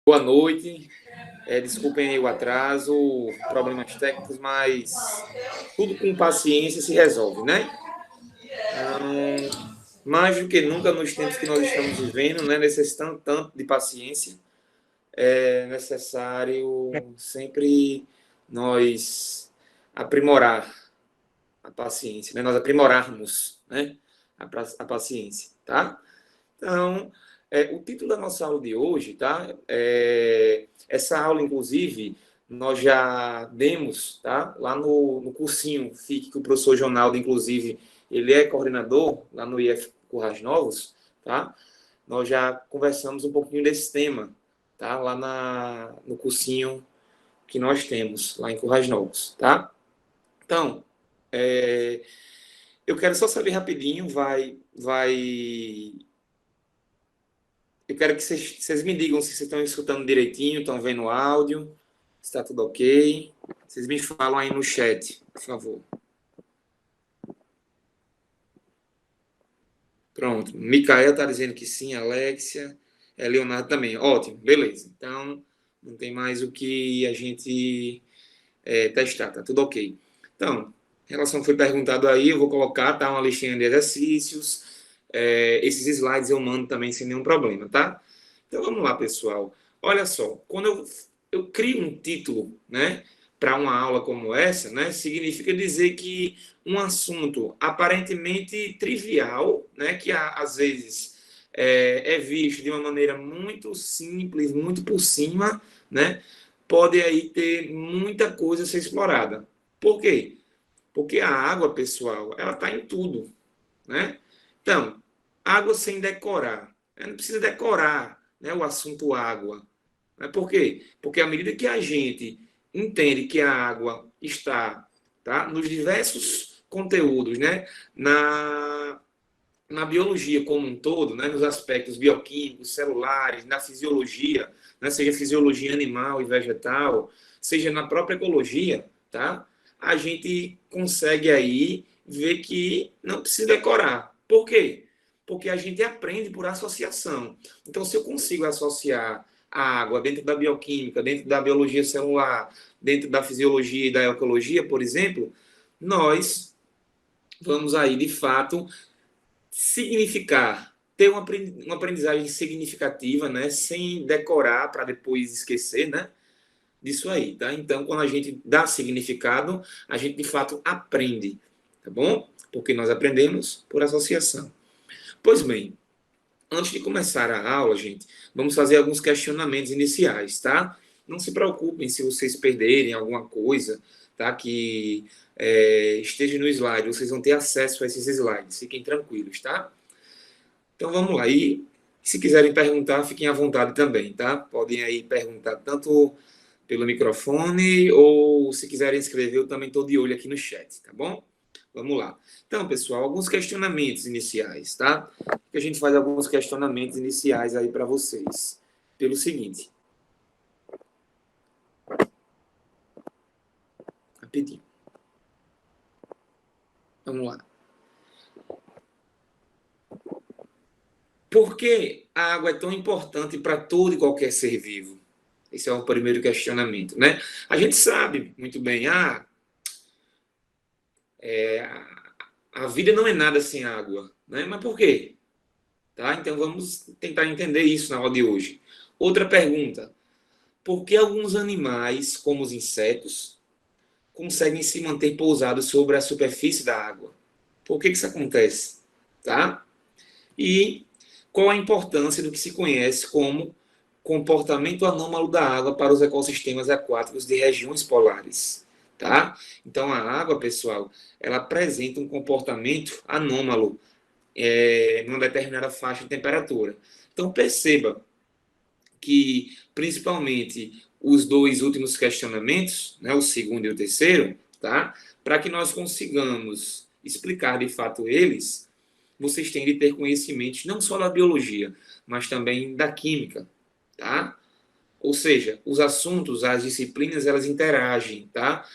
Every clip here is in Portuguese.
Boa noite. Desculpem aí o atraso, problemas técnicos, mas tudo com paciência se resolve, né? Então, mais do que nunca nos tempos que nós estamos vivendo, né, necessitando tanto de paciência, é necessário sempre nós aprimorar a paciência, né? Nós aprimorarmos, né, a paciência, tá? Então, o título da nossa aula de hoje, tá? Essa aula, inclusive, nós já demos, tá? Lá no cursinho FIC, que o professor Jonaldo, inclusive, ele é coordenador lá no IF Currais Novos, tá? Nós já conversamos um pouquinho desse tema, tá? Lá no cursinho que nós temos, lá em Currais Novos, tá? Então, eu quero só saber rapidinho, eu quero que vocês me digam se vocês estão escutando direitinho, estão vendo o áudio, se está tudo ok. Vocês me falam aí no chat, por favor. Pronto. Micael está dizendo que sim, Alexia. Leonardo também. Ótimo, beleza. Então, não tem mais o que a gente testar, tá tudo ok. Então, em relação ao que foi perguntado aí, eu vou colocar, tá, uma listinha de exercícios. Esses slides eu mando também sem nenhum problema, tá? Então, vamos lá, pessoal. Olha só, quando eu crio um título, né, para uma aula como essa, né, significa dizer que um assunto aparentemente trivial, né, que às vezes é visto de uma maneira muito simples, muito por cima, né, pode aí ter muita coisa a ser explorada. Por quê? Porque a água, pessoal, ela está em tudo, né? Então, água sem decorar. Não precisa decorar, né, o assunto água. Por quê? Porque à medida que a gente entende que a água está, tá, nos diversos conteúdos, né, na biologia como um todo, né, nos aspectos bioquímicos, celulares, na fisiologia, né, seja fisiologia animal e vegetal, seja na própria ecologia, tá, a gente consegue aí ver que não precisa decorar. Por quê? Porque a gente aprende por associação. Então, se eu consigo associar a água dentro da bioquímica, dentro da biologia celular, dentro da fisiologia e da ecologia, por exemplo, nós vamos aí, de fato, significar, ter uma aprendizagem significativa, né, sem decorar para depois esquecer, né, disso aí, tá? Então, quando a gente dá significado, a gente de fato aprende, tá bom? Porque nós aprendemos por associação. Pois bem, antes de começar a aula, gente, vamos fazer alguns questionamentos iniciais, tá? Não se preocupem se vocês perderem alguma coisa, tá? Que esteja no slide, vocês vão ter acesso a esses slides, fiquem tranquilos, tá? Então vamos lá. E se quiserem perguntar, fiquem à vontade também, tá? Podem aí perguntar tanto pelo microfone ou se quiserem escrever, eu também estou de olho aqui no chat, tá bom? Vamos lá. Então, pessoal, alguns questionamentos iniciais, tá? Que a gente faz alguns questionamentos iniciais aí para vocês. Pelo seguinte. Rapidinho. Vamos lá. Por que a água é tão importante para todo e qualquer ser vivo? Esse é o primeiro questionamento, né? A gente sabe muito bem, a vida não é nada sem água, né? Mas por quê? Tá? Então vamos tentar entender isso na aula de hoje. Outra pergunta: por que alguns animais, como os insetos, conseguem se manter pousados sobre a superfície da água? Por que isso acontece? Tá? E qual a importância do que se conhece como comportamento anômalo da água para os ecossistemas aquáticos de regiões polares? Tá? Então a água, pessoal, ela apresenta um comportamento anômalo numa determinada faixa de temperatura. Então perceba que, principalmente, os dois últimos questionamentos, né, o segundo e o terceiro, tá? Para que nós consigamos explicar de fato eles, vocês têm de ter conhecimentos não só da biologia, mas também da química, tá? Ou seja, os assuntos, as disciplinas, elas interagem, tá?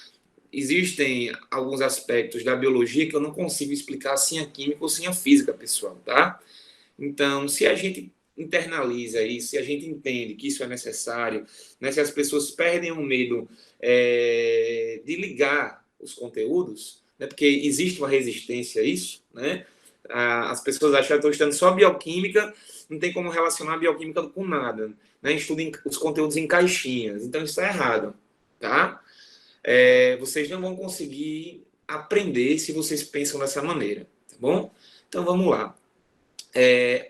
Existem alguns aspectos da biologia que eu não consigo explicar sem a química ou sem a física, pessoal, tá? Então, se a gente internaliza isso, se a gente entende que isso é necessário, né, se as pessoas perdem o medo de ligar os conteúdos, né, porque existe uma resistência a isso, né? As pessoas acham que eu estou estudando só bioquímica, não tem como relacionar a bioquímica com nada, né? Estuda os conteúdos em caixinhas, então isso está errado, tá? Vocês não vão conseguir aprender se vocês pensam dessa maneira, tá bom? Então vamos lá.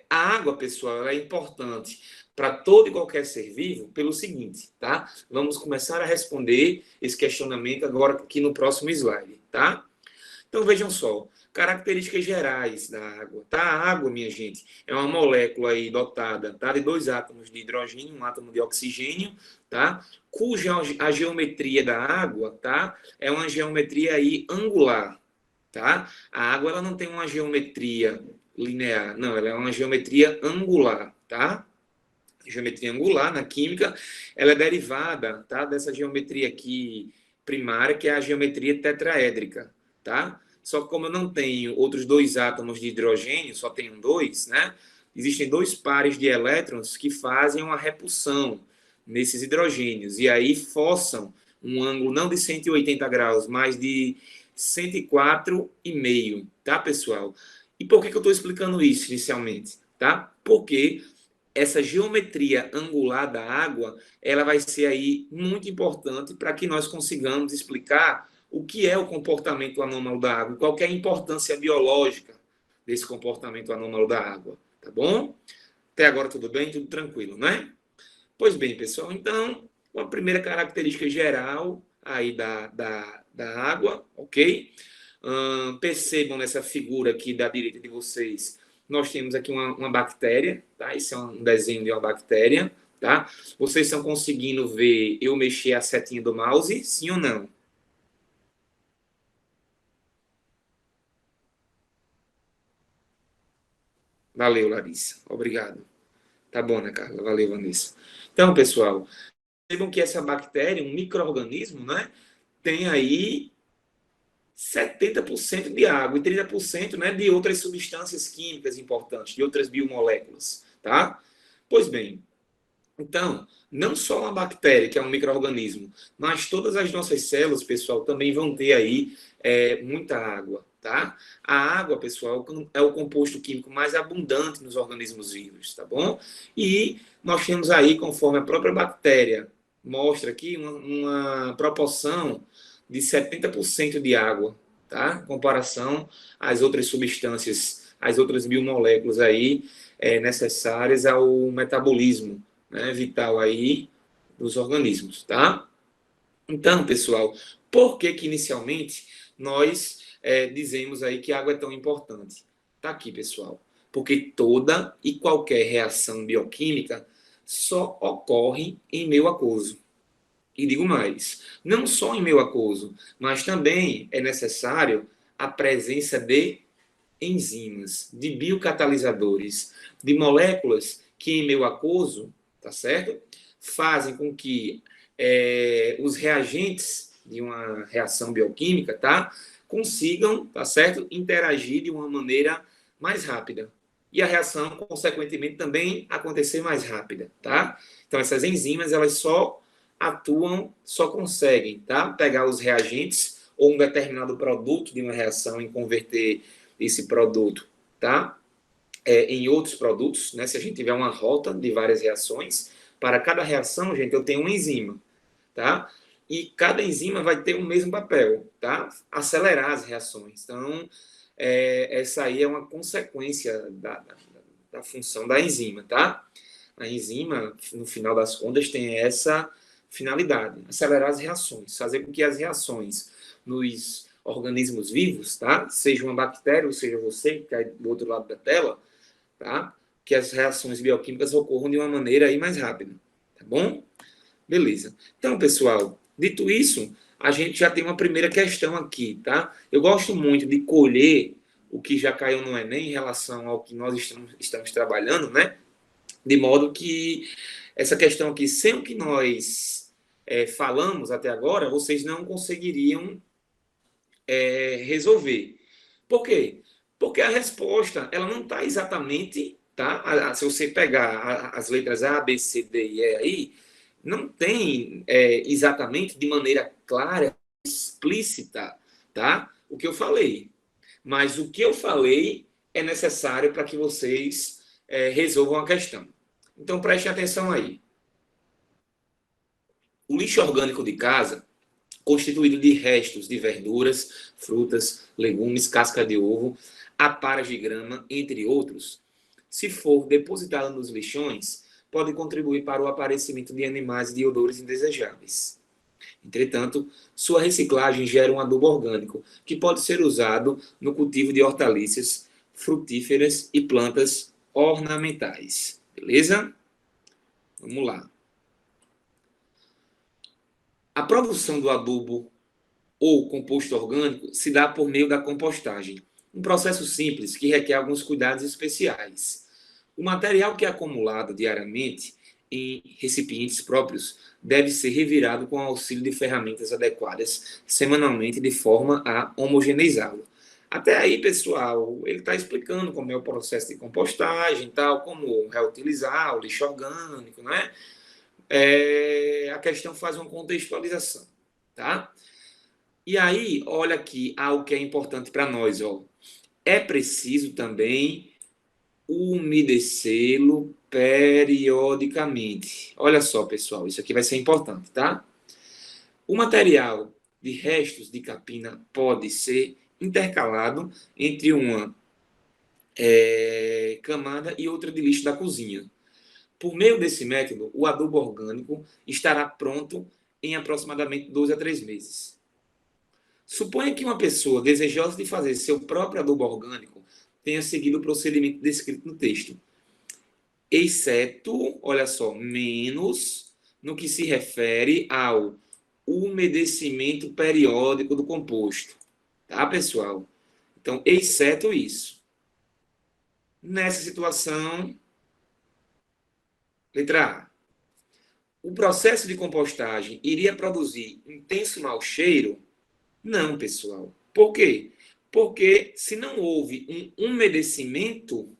A água, pessoal, ela é importante para todo e qualquer ser vivo pelo seguinte, tá? Vamos começar a responder esse questionamento agora aqui no próximo slide, tá? Então vejam só, características gerais da água, tá? A água, minha gente, é uma molécula aí dotada, tá? De 2 átomos de hidrogênio, um átomo de oxigênio, tá? Cuja a geometria da água, tá? É uma geometria aí angular, tá? A água ela não tem uma geometria linear, não, ela é uma geometria angular, tá? Geometria angular na química, ela é derivada, tá? Dessa geometria aqui primária, que é a geometria tetraédrica, tá? Só que como eu não tenho outros 2 átomos de hidrogênio, só tenho 2, né? Existem 2 pares de elétrons que fazem uma repulsão nesses hidrogênios e aí forçam um ângulo não de 180 graus, mas de 104,5, tá, pessoal? E por que eu estou explicando isso inicialmente, tá? Porque essa geometria angular da água, ela vai ser aí muito importante para que nós consigamos explicar o que é o comportamento anômalo da água, qual é a importância biológica desse comportamento anômalo da água, tá bom? Até agora tudo bem, tudo tranquilo, né? Pois bem, pessoal, então, a primeira característica geral aí da água, ok? Percebam nessa figura aqui da direita de vocês, nós temos aqui uma bactéria, tá? Esse é um desenho de uma bactéria, tá? Vocês estão conseguindo ver eu mexer a setinha do mouse, sim ou não? Valeu, Larissa. Obrigado. Tá bom, né, Carla? Valeu, Vanessa. Então, pessoal, percebam que essa bactéria, um micro-organismo, né, tem aí 70% de água e 30%, né, de outras substâncias químicas importantes, de outras biomoléculas, tá? Pois bem, então, não só uma bactéria, que é um micro-organismo, mas todas as nossas células, pessoal, também vão ter aí muita água, tá? A água, pessoal, é o composto químico mais abundante nos organismos vivos, tá bom? E nós temos aí, conforme a própria bactéria mostra aqui, uma proporção de 70% de água, tá? Em comparação às outras substâncias, às outras biomoléculas aí necessárias ao metabolismo, né, vital aí dos organismos, tá? Então, pessoal, por que que inicialmente nós dizemos aí que a água é tão importante? Tá aqui, pessoal. Porque toda e qualquer reação bioquímica só ocorre em meio aquoso. E digo mais, não só em meio aquoso, mas também é necessário a presença de enzimas, de biocatalisadores, de moléculas que em meio aquoso, tá certo? Fazem com que os reagentes de uma reação bioquímica, tá? Consigam, tá certo? Interagir de uma maneira mais rápida. E a reação, consequentemente, também acontecer mais rápida, tá? Então, essas enzimas, elas só atuam, só conseguem, tá? Pegar os reagentes ou um determinado produto de uma reação e converter esse produto, tá? Em outros produtos, né? Se a gente tiver uma rota de várias reações, para cada reação, gente, eu tenho uma enzima, tá? E cada enzima vai ter o mesmo papel, tá? Acelerar as reações. Então, essa aí é uma consequência da função da enzima, tá? A enzima, no final das contas, tem essa finalidade, acelerar as reações, fazer com que as reações nos organismos vivos, tá? Seja uma bactéria ou seja você, que está do outro lado da tela, tá? Que as reações bioquímicas ocorram de uma maneira aí mais rápida, tá bom? Beleza. Então, pessoal, dito isso, a gente já tem uma primeira questão aqui, tá? Eu gosto muito de colher o que já caiu no Enem em relação ao que nós estamos trabalhando, né? De modo que essa questão aqui, sem o que nós falamos até agora, vocês não conseguiriam resolver. Por quê? Porque a resposta ela não está exatamente tá? Se você pegar as letras A, B, C, D e E aí, não tem exatamente de maneira clara, explícita, tá? O que eu falei. Mas o que eu falei é necessário para que vocês resolvam a questão. Então prestem atenção aí. O lixo orgânico de casa, constituído de restos de verduras, frutas, legumes, casca de ovo, aparas de grama, entre outros, se for depositado nos lixões, pode contribuir para o aparecimento de animais de odores indesejáveis. Entretanto, sua reciclagem gera um adubo orgânico, que pode ser usado no cultivo de hortaliças, frutíferas e plantas ornamentais. Beleza? Vamos lá. A produção do adubo ou composto orgânico se dá por meio da compostagem, um processo simples que requer alguns cuidados especiais. O material que é acumulado diariamente em recipientes próprios deve ser revirado com o auxílio de ferramentas adequadas semanalmente de forma a homogeneizá-lo. Até aí, pessoal, ele está explicando como é o processo de compostagem, tal, como reutilizar o lixo orgânico, né? A questão faz uma contextualização, tá? E aí, olha aqui algo que é importante para nós, ó. É preciso também umedecê-lo periodicamente. Olha só, pessoal, isso aqui vai ser importante, tá? O material de restos de capina pode ser intercalado entre uma camada e outra de lixo da cozinha. Por meio desse método, o adubo orgânico estará pronto em aproximadamente 2 a 3 meses. Suponha que uma pessoa desejosa de fazer seu próprio adubo orgânico tenha seguido o procedimento descrito no texto, exceto, olha só, menos no que se refere ao umedecimento periódico do composto. Tá, pessoal? Então, exceto isso. Nessa situação, letra A. O processo de compostagem iria produzir intenso mau cheiro? Não, pessoal. Por quê? Porque se não houve um umedecimento,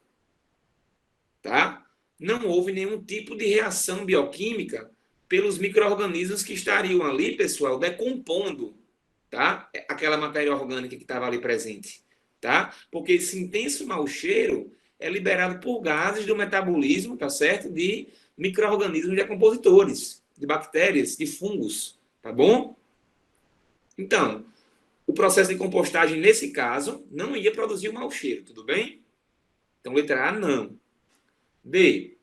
tá? Não houve nenhum tipo de reação bioquímica pelos micro-organismos que estariam ali, pessoal, decompondo, tá? Aquela matéria orgânica que estava ali presente, tá? Porque esse intenso mau cheiro é liberado por gases do metabolismo, tá certo? De micro-organismos decompositores, de bactérias, de fungos, tá bom? Então, o processo de compostagem, nesse caso, não ia produzir o mau cheiro, tudo bem? Então, letra A, não. B.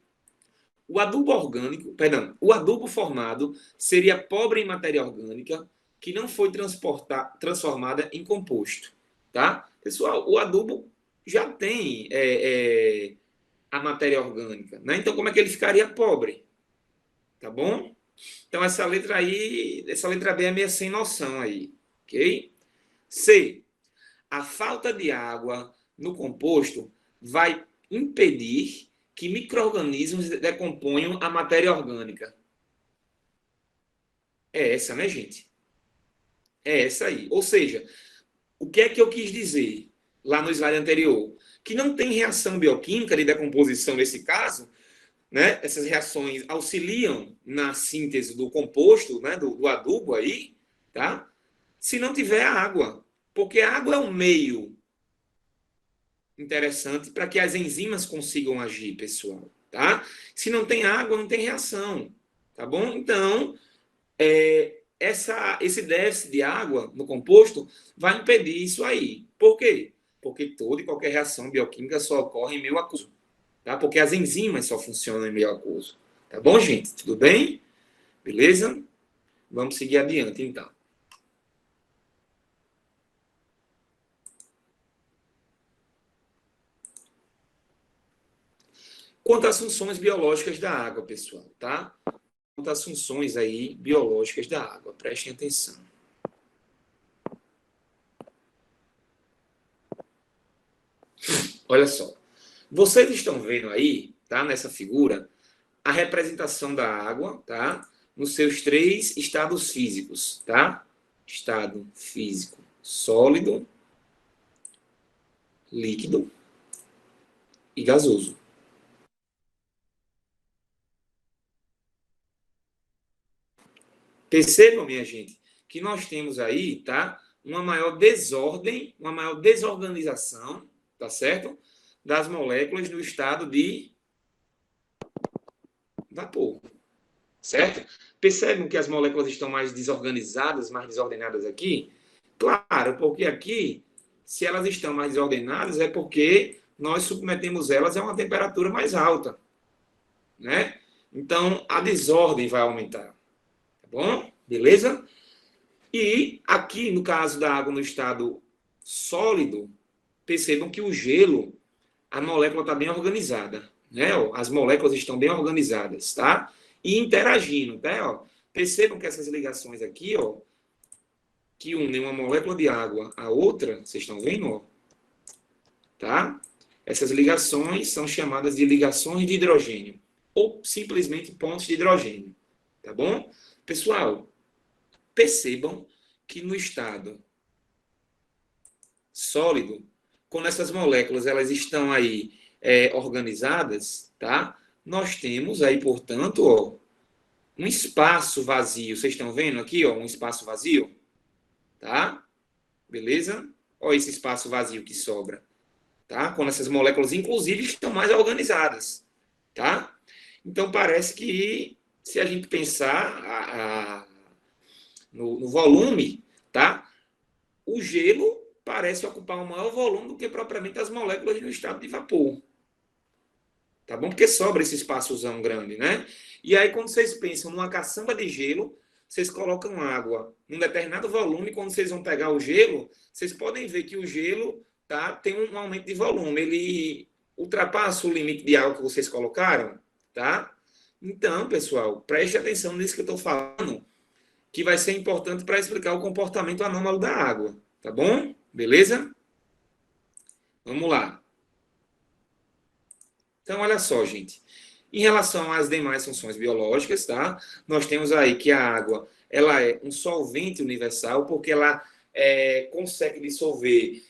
O adubo orgânico, perdão, o adubo formado seria pobre em matéria orgânica que não foi transformada em composto, tá? Pessoal, o adubo já tem a matéria orgânica, né? Então, como é que ele ficaria pobre? Tá bom? Então, essa letra aí, essa letra B é meio sem noção aí, ok? C. A falta de água no composto vai impedir que micro-organismos decomponham a matéria orgânica. É essa, né, gente? É essa aí. Ou seja, o que é que eu quis dizer lá no slide anterior? Que não tem reação bioquímica de decomposição nesse caso, né? Essas reações auxiliam na síntese do composto, né? Do adubo aí, tá? Se não tiver água. Porque a água é um meio interessante para que as enzimas consigam agir, pessoal, tá? Se não tem água, não tem reação, tá bom? Então, esse déficit de água no composto vai impedir isso aí. Por quê? Porque toda e qualquer reação bioquímica só ocorre em meio aquoso, tá? Porque as enzimas só funcionam em meio aquoso. Tá bom, gente? Tudo bem? Beleza? Vamos seguir adiante, então. Quanto às funções biológicas da água, pessoal, tá? Quanto às funções aí biológicas da água, prestem atenção. Olha só. Vocês estão vendo aí, tá? Nessa figura, a representação da água, tá? Nos seus 3 estados físicos, tá? Estado físico sólido, líquido e gasoso, Percebam, minha gente, que nós temos aí, tá? Uma maior desordem, uma maior desorganização, tá certo? Das moléculas no estado de vapor, certo? Percebem que as moléculas estão mais desorganizadas, mais desordenadas aqui? Claro, porque aqui, se elas estão mais desordenadas, é porque nós submetemos elas a uma temperatura mais alta, né? Então, a desordem vai aumentar, tá bom? Beleza? E aqui, no caso da água no estado sólido, percebam que o gelo, a molécula está bem organizada, né? As moléculas estão bem organizadas, tá? E interagindo, tá? Percebam que essas ligações aqui, ó, que unem uma molécula de água à outra, vocês estão vendo, ó, tá? Essas ligações são chamadas de ligações de hidrogênio, ou simplesmente pontos de hidrogênio, tá bom? Pessoal, percebam que no estado sólido, quando essas moléculas elas estão aí organizadas, tá? Nós temos aí, portanto, ó, um espaço vazio. Vocês estão vendo aqui, ó, um espaço vazio, tá? Beleza? Olha esse espaço vazio que sobra, tá? Quando essas moléculas, inclusive, estão mais organizadas, tá? Então parece que se a gente pensar no volume, tá? O gelo parece ocupar um maior volume do que propriamente as moléculas no estado de vapor. Tá bom? Porque sobra esse espaçozão grande, né? E aí, quando vocês pensam numa caçamba de gelo, vocês colocam água num determinado volume, quando vocês vão pegar o gelo, vocês podem ver que o gelo, tá, tem um aumento de volume. Ele ultrapassa o limite de água que vocês colocaram, tá? Então, pessoal, preste atenção nisso que eu estou falando, que vai ser importante para explicar o comportamento anômalo da água, tá bom? Beleza? Vamos lá. Então, olha só, gente. Em relação às demais funções biológicas, tá? Nós temos aí que a água, ela é um solvente universal, porque ela consegue dissolver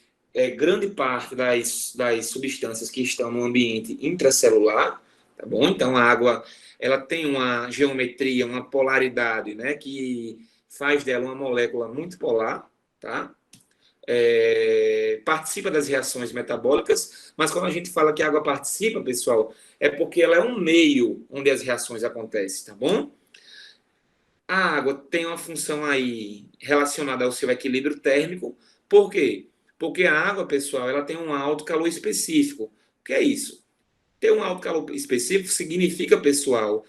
grande parte das substâncias que estão no ambiente intracelular, tá bom? Então, a água, ela tem uma geometria, uma polaridade, né? Que faz dela uma molécula muito polar, tá? Participa das reações metabólicas, mas quando a gente fala que a água participa, pessoal, é porque ela é um meio onde as reações acontecem, tá bom? A água tem uma função aí relacionada ao seu equilíbrio térmico. Por quê? Porque a água, pessoal, ela tem um alto calor específico. O que é isso? Ter um alto calor específico significa, pessoal,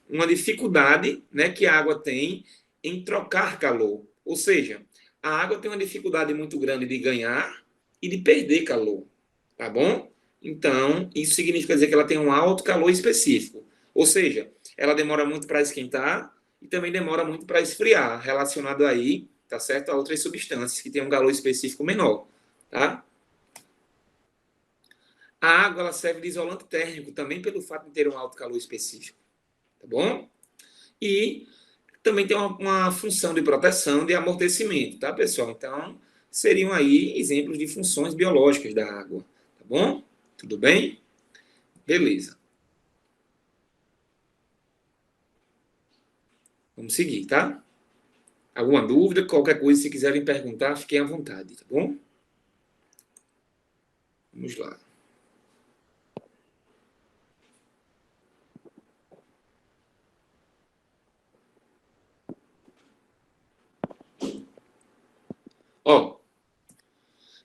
uma dificuldade, né, que a água tem em trocar calor. Ou seja, a água tem uma dificuldade muito grande de ganhar e de perder calor, tá bom? Então, isso significa dizer que ela tem um alto calor específico. Ou seja, ela demora muito para esquentar e também demora muito para esfriar, relacionado aí, tá certo, a outras substâncias que têm um calor específico menor, tá? A água ela serve de isolante térmico também pelo fato de ter um alto calor específico, tá bom? E também tem uma função de proteção, de amortecimento, tá, pessoal? Então, seriam aí exemplos de funções biológicas da água, tá bom? Tudo bem? Beleza. Vamos seguir, tá? Alguma dúvida, qualquer coisa, se quiserem perguntar, fiquem à vontade, tá bom? Vamos lá. Ó,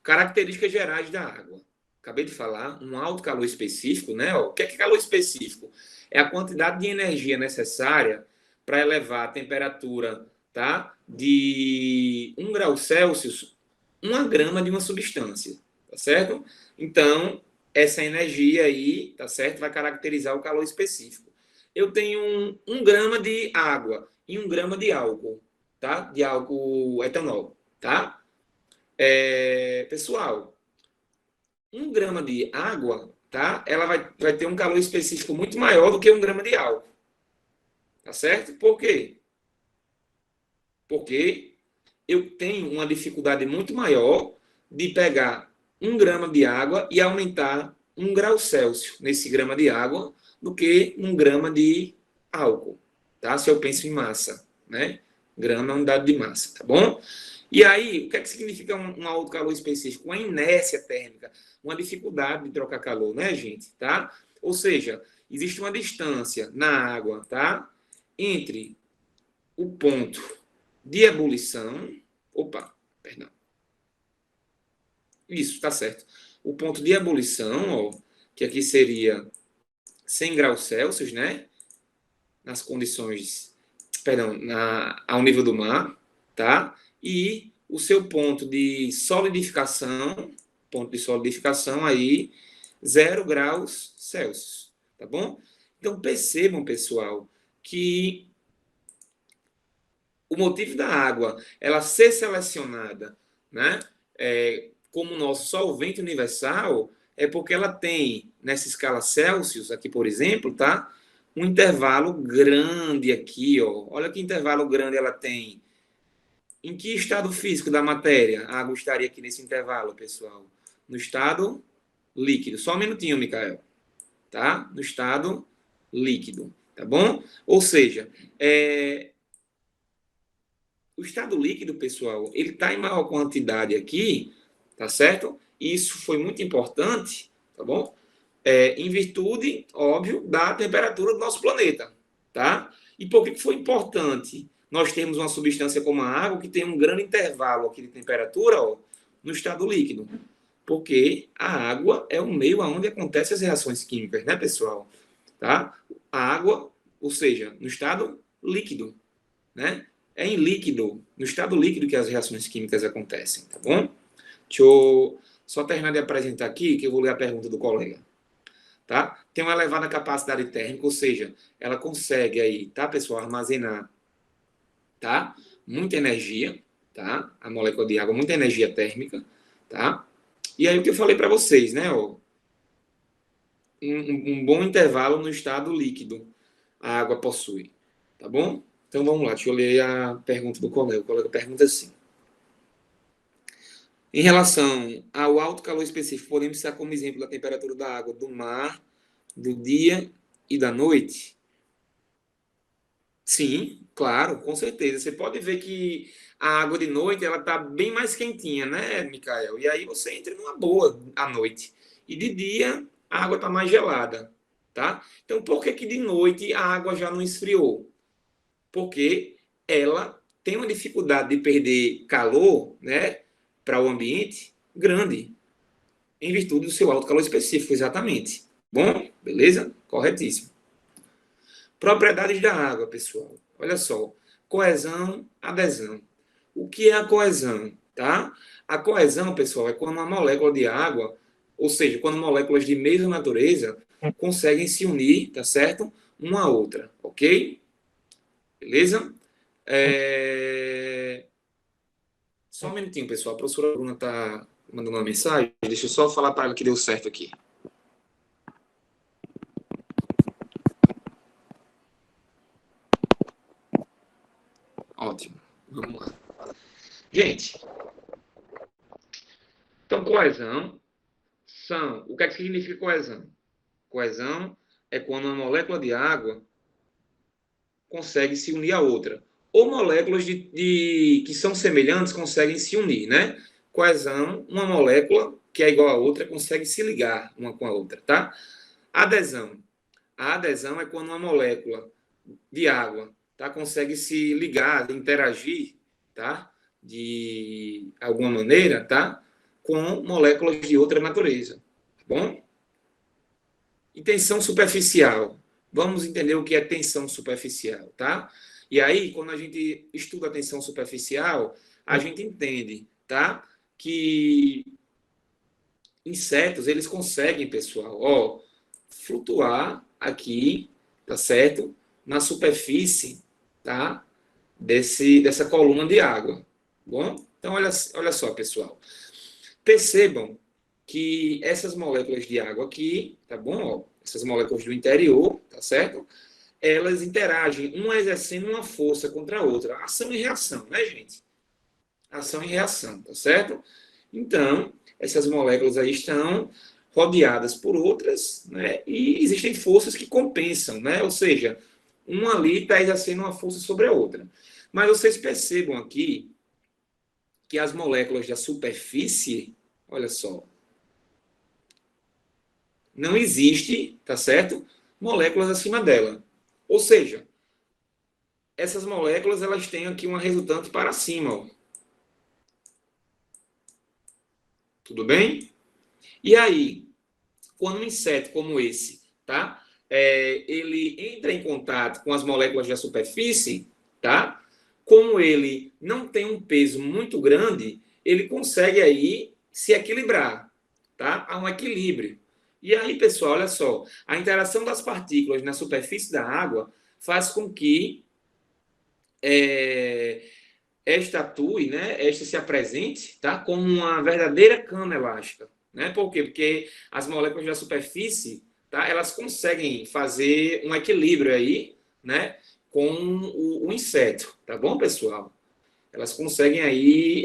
características gerais da água. Acabei de falar, um alto calor específico, né? Ó, o que é calor específico? É a quantidade de energia necessária para elevar a temperatura, tá? De 1 grau Celsius, 1 grama de uma substância, tá certo? Então, essa energia aí, tá certo? Vai caracterizar o calor específico. Eu tenho 1 grama de água e 1 grama de álcool, tá? De álcool etanol, tá? Pessoal, 1 grama de água, tá? Ela vai ter um calor específico muito maior do que 1 grama de álcool. Tá certo? Por quê? Porque eu tenho uma dificuldade muito maior de pegar 1 grama de água e aumentar 1 grau Celsius nesse grama de água do que 1 grama de álcool, tá? Se eu penso em massa, né? Grama é a unidade de massa, tá bom? E aí, o que é que significa um alto calor específico? Uma inércia térmica, uma dificuldade de trocar calor, né, gente? Tá? Ou seja, existe uma distância na água, tá? Entre o ponto de ebulição. Opa, perdão. Isso, tá certo. O ponto de ebulição, ó, que aqui seria 100 graus Celsius, né? Nas condições, perdão, ao nível do mar, tá? E o seu ponto de solidificação aí, 0 graus Celsius, tá bom? Então, percebam, pessoal, que o motivo da água ela ser selecionada, né, como nosso solvente universal, é porque ela tem, nessa escala Celsius, aqui, por exemplo, tá? Um intervalo grande aqui, ó. Olha que intervalo grande ela tem. Em que estado físico da matéria a água estaria aqui nesse intervalo, pessoal? No estado líquido. Só um minutinho, Micael. Tá? No estado líquido. Tá bom? Ou seja, o estado líquido, pessoal, ele está em maior quantidade aqui, tá certo? E isso foi muito importante, tá bom? Em virtude, óbvio, da temperatura do nosso planeta, tá? E por que foi importante nós termos uma substância como a água que tem um grande intervalo aqui de temperatura, ó, no estado líquido? Porque a água é o meio onde acontecem as reações químicas, né, pessoal? Tá? A água, ou seja, no estado líquido, né? É em líquido, no estado líquido que as reações químicas acontecem, tá bom? Deixa eu só terminar de apresentar aqui, que eu vou ler a pergunta do colega. Tá? Tem uma elevada capacidade térmica, ou seja, ela consegue aí, tá, pessoal, armazenar, tá? Muita energia, tá? A molécula de água, muita energia térmica, tá? E aí o que eu falei para vocês, né, ó, um bom intervalo no estado líquido a água possui, tá bom? Então vamos lá, deixa eu ler a pergunta do colega. O colega pergunta assim: em relação ao alto calor específico, podemos citar como exemplo da temperatura da água do mar, do dia e da noite? Sim, claro, com certeza. Você pode ver que a água de noite ela está bem mais quentinha, né, Micael? E aí você entra numa boa à noite. E de dia a água está mais gelada, tá? Então por que que de noite a água já não esfriou? Porque ela tem uma dificuldade de perder calor, né, para o ambiente grande, em virtude do seu alto calor específico, exatamente. Bom, beleza? Corretíssimo. Propriedades da água, pessoal. Olha só. Coesão, adesão. O que é a coesão? Tá? A coesão, pessoal, é quando uma molécula de água, ou seja, quando moléculas de mesma natureza conseguem se unir, tá certo? Uma a outra, ok? Beleza? Só um minutinho, pessoal. A professora Bruna está mandando uma mensagem. Deixa eu só falar para ela que deu certo aqui. Ótimo. Vamos lá. Gente, então coesão são... O que é que significa coesão? Coesão é quando uma molécula de água consegue se unir a outra. Ou moléculas que são semelhantes conseguem se unir, né? Coesão, uma molécula que é igual a outra consegue se ligar uma com a outra, tá? Adesão. A adesão é quando uma molécula de água, tá, consegue se ligar, interagir, tá, de alguma maneira, tá, com moléculas de outra natureza, tá bom? E tensão superficial. Vamos entender o que é tensão superficial, tá? E aí, quando a gente estuda a tensão superficial, a gente entende, tá, que insetos, eles conseguem, pessoal, ó, flutuar aqui, tá certo? Na superfície, tá? Dessa coluna de água. Bom? Então, olha só, pessoal. Percebam que essas moléculas de água aqui, tá bom? Ó, essas moléculas do interior, tá certo? Elas interagem, uma exercendo uma força contra a outra. Ação e reação, né, gente? Ação e reação, tá certo? Então, essas moléculas aí estão rodeadas por outras, né? E existem forças que compensam, né? Ou seja, uma ali está exercendo uma força sobre a outra. Mas vocês percebam aqui que as moléculas da superfície, olha só, não existe, tá certo? Moléculas acima dela. Ou seja, essas moléculas elas têm aqui uma resultante para cima, ó. Tudo bem? E aí, quando um inseto como esse, tá? Ele entra em contato com as moléculas da superfície, tá? Como ele não tem um peso muito grande, ele consegue aí se equilibrar, tá? Há um equilíbrio. E aí, pessoal, olha só, a interação das partículas na superfície da água faz com que é, esta atue, né, esta se apresente, tá, como uma verdadeira cana elástica, né? Por quê? Porque as moléculas da superfície, tá, elas conseguem fazer um equilíbrio aí, né, com o inseto, tá bom, pessoal? Elas conseguem aí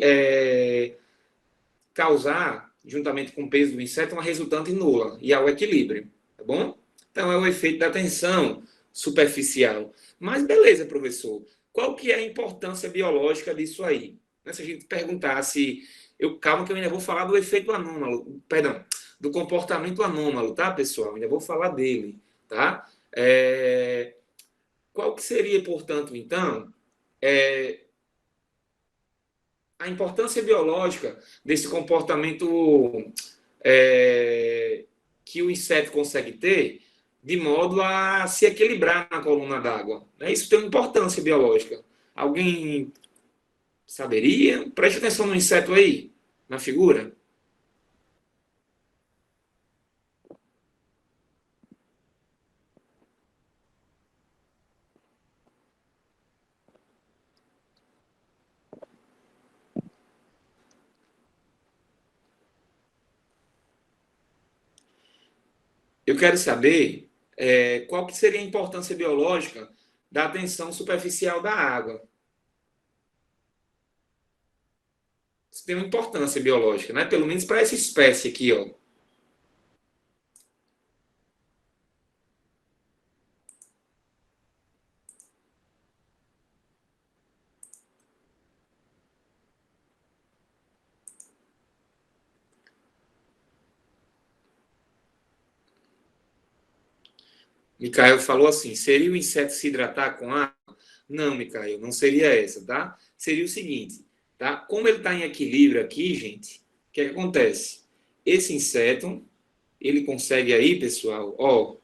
causar, juntamente com o peso do inseto, uma resultante nula e ao equilíbrio, tá bom? Então é o efeito da tensão superficial. Mas beleza, professor. Qual que é a importância biológica disso aí? Se a gente perguntasse, calma que eu ainda vou falar do efeito anômalo, perdão, do comportamento anômalo, tá, pessoal? Ainda vou falar dele, tá? Qual que seria, portanto, então, é, a importância biológica desse comportamento é, que o inseto consegue ter, de modo a se equilibrar na coluna d'água. Isso tem uma importância biológica. Alguém saberia? Preste atenção no inseto aí, na figura. Eu quero saber qual que seria a importância biológica da tensão superficial da água. Isso tem uma importância biológica, né? Pelo menos para essa espécie aqui, ó. Micael falou assim: seria o inseto se hidratar com água? Não, Micael, não seria essa, tá? Seria o seguinte, tá? Como ele está em equilíbrio aqui, gente, o que acontece? Esse inseto, ele consegue aí, pessoal, ó,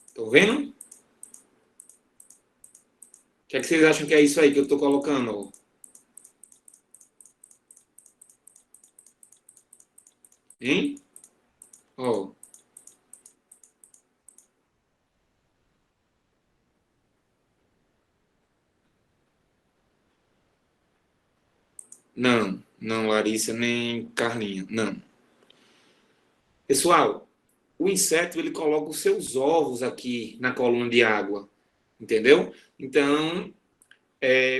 estão vendo? O que é que vocês acham que é isso aí que eu estou colocando, ó? Hein? Ó, não, não, Larissa, nem Carlinha, não. Pessoal, o inseto, ele coloca os seus ovos aqui na coluna de água, entendeu? Então,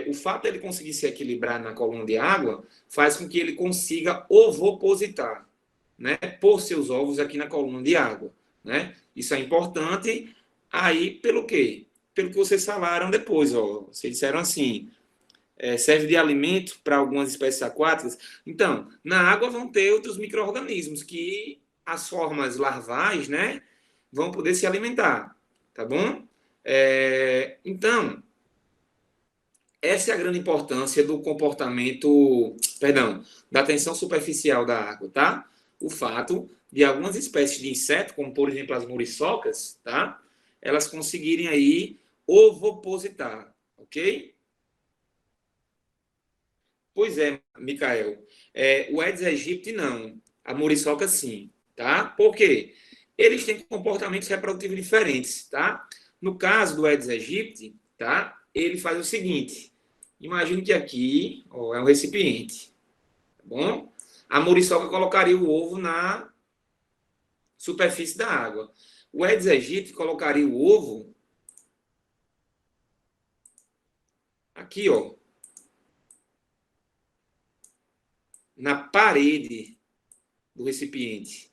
o fato de ele conseguir se equilibrar na coluna de água faz com que ele consiga ovopositar, né? Pôr seus ovos aqui na coluna de água, né? Isso é importante. Aí, pelo quê? Pelo que vocês falaram depois, ó. Vocês disseram assim, serve de alimento para algumas espécies aquáticas. Então, na água vão ter outros micro-organismos que as formas larvais, né, vão poder se alimentar, tá bom? Então, essa é a grande importância do comportamento, perdão, da tensão superficial da água, tá? O fato de algumas espécies de inseto, como por exemplo as muriçocas, tá? Elas conseguirem aí ovopositar, ok? Pois é, Micael. O Aedes aegypti não, a muriçoca sim, tá? Por quê? Eles têm comportamentos reprodutivos diferentes, tá? No caso do Aedes aegypti, tá? Ele faz o seguinte: imagine que aqui ó, é um recipiente, tá bom? A muriçoca colocaria o ovo na superfície da água. O Aedes aegypti colocaria o ovo aqui, ó, na parede do recipiente,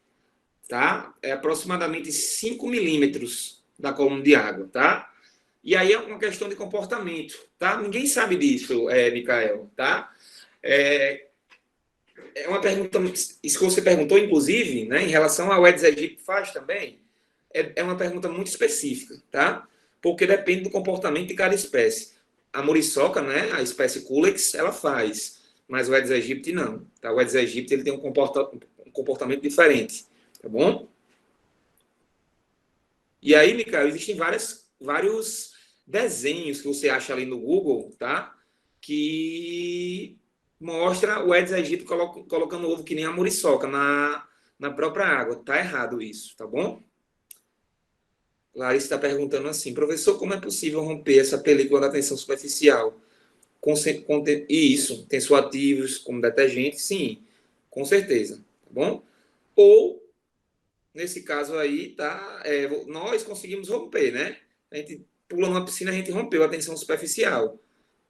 tá? É aproximadamente 5 milímetros da coluna de água, tá? E aí é uma questão de comportamento, tá? Ninguém sabe disso, Micael, tá? É uma pergunta, isso que você perguntou, inclusive, né, em relação ao Aedes aegypti faz também, é uma pergunta muito específica, tá? Porque depende do comportamento de cada espécie. A muriçoca, né, a espécie Culex, ela faz, mas o Aedes aegypti não, tá? O Aedes aegypti ele tem um comportamento diferente, tá bom? E aí, Micael, existem vários desenhos que você acha ali no Google, tá? Que mostra o Aedes aegypti colocando ovo que nem a muriçoca na própria água. Tá errado isso, tá bom? Larissa está perguntando assim, professor, como é possível romper essa película da tensão superficial? E isso, tensoativos como detergente, sim, com certeza, tá bom? Ou nesse caso aí, tá, nós conseguimos romper, né? A gente pula numa piscina, a gente rompeu a tensão superficial,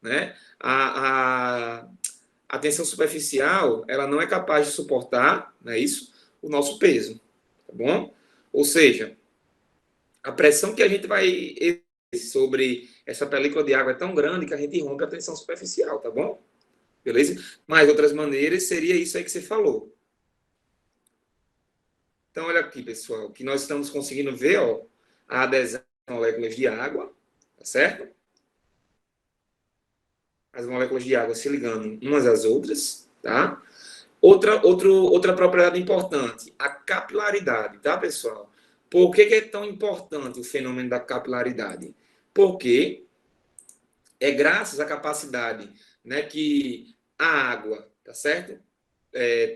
né? A tensão superficial, ela não é capaz de suportar, não é isso? O nosso peso, tá bom? Ou seja, a pressão que a gente vai exercer sobre essa película de água é tão grande que a gente rompe a tensão superficial, tá bom? Beleza? Mas outras maneiras seria isso aí que você falou. Então, olha aqui, pessoal, que nós estamos conseguindo ver, ó, a adesão das moléculas de água, tá certo? As moléculas de água se ligando umas às outras, tá? Outra propriedade importante, a capilaridade, tá, pessoal? Por que é tão importante o fenômeno da capilaridade? Porque é graças à capacidade, né, que a água, tá certo?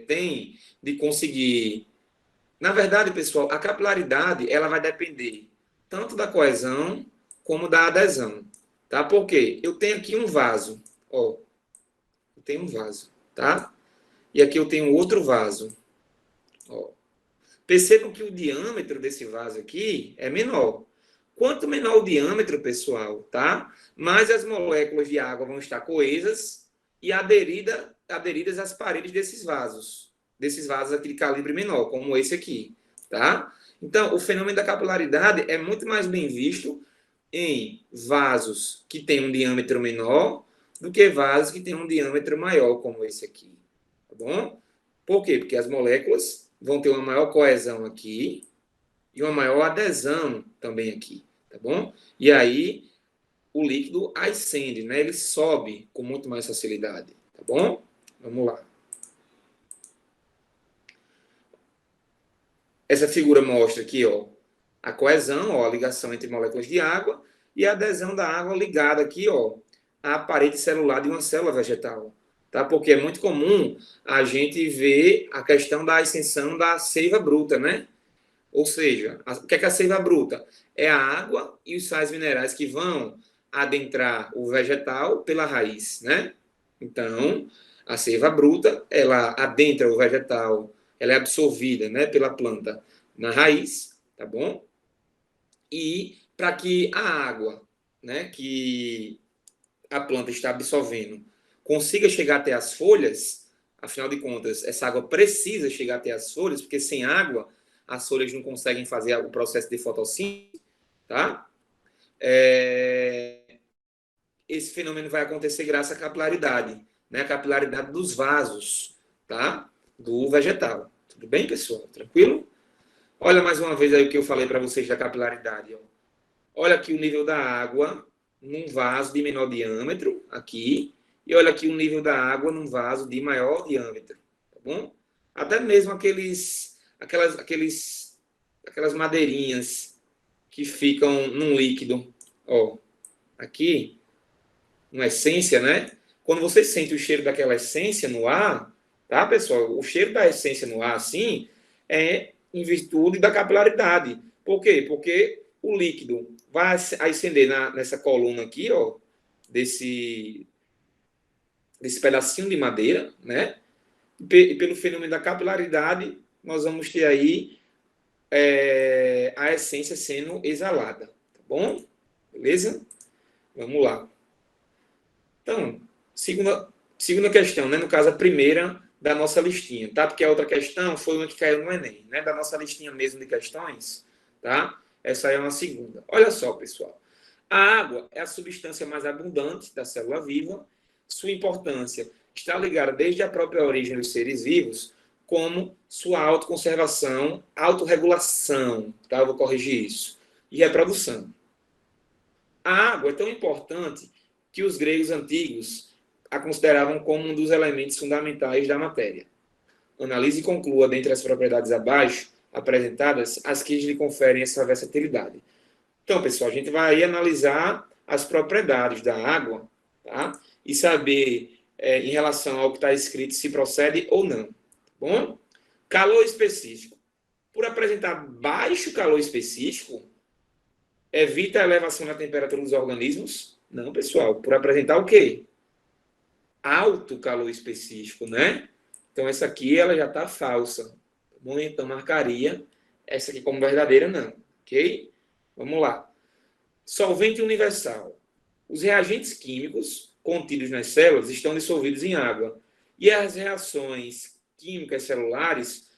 Tem de conseguir. Na verdade, pessoal, a capilaridade ela vai depender tanto da coesão como da adesão, tá? Porque eu tenho aqui um vaso, ó, eu tenho um vaso, tá? E aqui eu tenho outro vaso, ó. Percebam que o diâmetro desse vaso aqui é menor. Quanto menor o diâmetro, pessoal, tá? Mais as moléculas de água vão estar coesas e aderidas às paredes desses vasos aqui de calibre menor, como esse aqui, tá? Então, o fenômeno da capilaridade é muito mais bem visto em vasos que têm um diâmetro menor do que vasos que têm um diâmetro maior, como esse aqui, tá bom? Por quê? Porque as moléculas vão ter uma maior coesão aqui e uma maior adesão também aqui, tá bom? E aí o líquido ascende, né? Ele sobe com muito mais facilidade, tá bom? Vamos lá. Essa figura mostra aqui, ó, a coesão, ó, a ligação entre moléculas de água e a adesão da água ligada aqui, ó, à parede celular de uma célula vegetal, tá? Porque é muito comum a gente ver a questão da ascensão da seiva bruta, né? Ou seja, o que é a seiva bruta? É a água e os sais minerais que vão adentrar o vegetal pela raiz, né? Então, a seiva bruta, ela adentra o vegetal, ela é absorvida, né, pela planta na raiz, tá bom? E para que a água, né, que a planta está absorvendo, consiga chegar até as folhas, afinal de contas, essa água precisa chegar até as folhas, porque sem água as folhas não conseguem fazer o processo de fotossíntese, tá? Esse fenômeno vai acontecer graças à capilaridade, né? A capilaridade dos vasos, tá? Do vegetal. Tudo bem, pessoal? Tranquilo? Olha mais uma vez aí o que eu falei para vocês da capilaridade. Ó. Olha aqui o nível da água num vaso de menor diâmetro, aqui, e olha aqui o nível da água num vaso de maior diâmetro, tá bom? Até mesmo aquelas madeirinhas que ficam num líquido, ó, aqui, uma essência, né? Quando você sente o cheiro daquela essência no ar, tá, pessoal? O cheiro da essência no ar, assim, é em virtude da capilaridade. Por quê? Porque o líquido vai ascender nessa coluna aqui, ó, desse pedacinho de madeira, né? E pelo fenômeno da capilaridade, nós vamos ter aí a essência sendo exalada, tá bom? Beleza? Vamos lá. Então, segunda questão, né? No caso, a primeira da nossa listinha, tá? Porque a outra questão foi uma que caiu no Enem, né? Da nossa listinha mesmo de questões, tá? Essa aí é uma segunda. Olha só, pessoal. A água é a substância mais abundante da célula viva. Sua importância está ligada desde a própria origem dos seres vivos, como sua autoconservação, autorregulação, tá? Eu vou corrigir isso, e reprodução. A água é tão importante que os gregos antigos a consideravam como um dos elementos fundamentais da matéria. Analise e conclua, dentre as propriedades abaixo apresentadas, as que lhe conferem essa versatilidade. Então, pessoal, a gente vai aí analisar as propriedades da água, tá? E saber, em relação ao que está escrito, se procede ou não. Tá bom? Calor específico. Por apresentar baixo calor específico, evita a elevação da temperatura dos organismos? Não, pessoal. Por apresentar o quê? Alto calor específico, né? Então, essa aqui ela já está falsa. Tá bom? Então, marcaria essa aqui como verdadeira, não. Ok? Vamos lá. Solvente universal. Os reagentes químicos contidos nas células estão dissolvidos em água. E as reações químicas celulares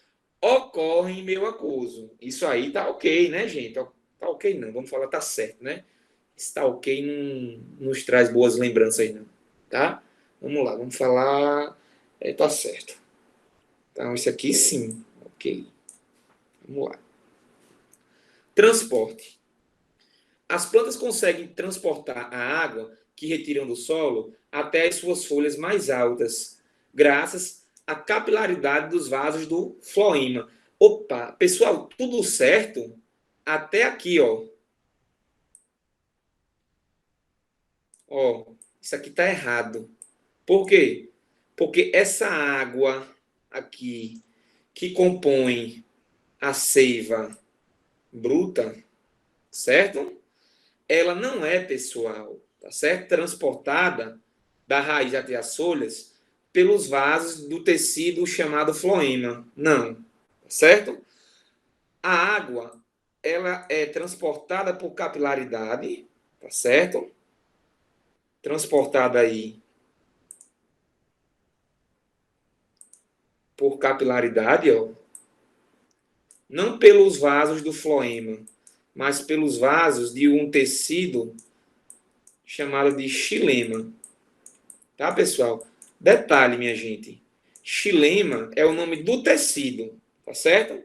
ocorrem em meio aquoso. Isso aí tá ok, né, gente? Tá ok não, vamos falar tá certo, né? Está ok não nos traz boas lembranças não, tá? Vamos lá, vamos falar... tá certo. Então, isso aqui sim, ok. Vamos lá. Transporte. As plantas conseguem transportar a água que retiram do solo até as suas folhas mais altas, graças à capilaridade dos vasos do floema. Opa, pessoal, tudo certo? Até aqui, ó. Ó, isso aqui tá errado. Por quê? Porque essa água aqui que compõe a seiva bruta, certo? Ela não é, pessoal, tá certo? Transportada da raiz até as folhas pelos vasos do tecido chamado floema. Não, tá certo? A água, ela é transportada por capilaridade, tá certo? Transportada aí por capilaridade, ó. Não pelos vasos do floema, mas pelos vasos de um tecido chamado de xilema. Tá, pessoal? Detalhe, minha gente. Xilema é o nome do tecido, tá certo?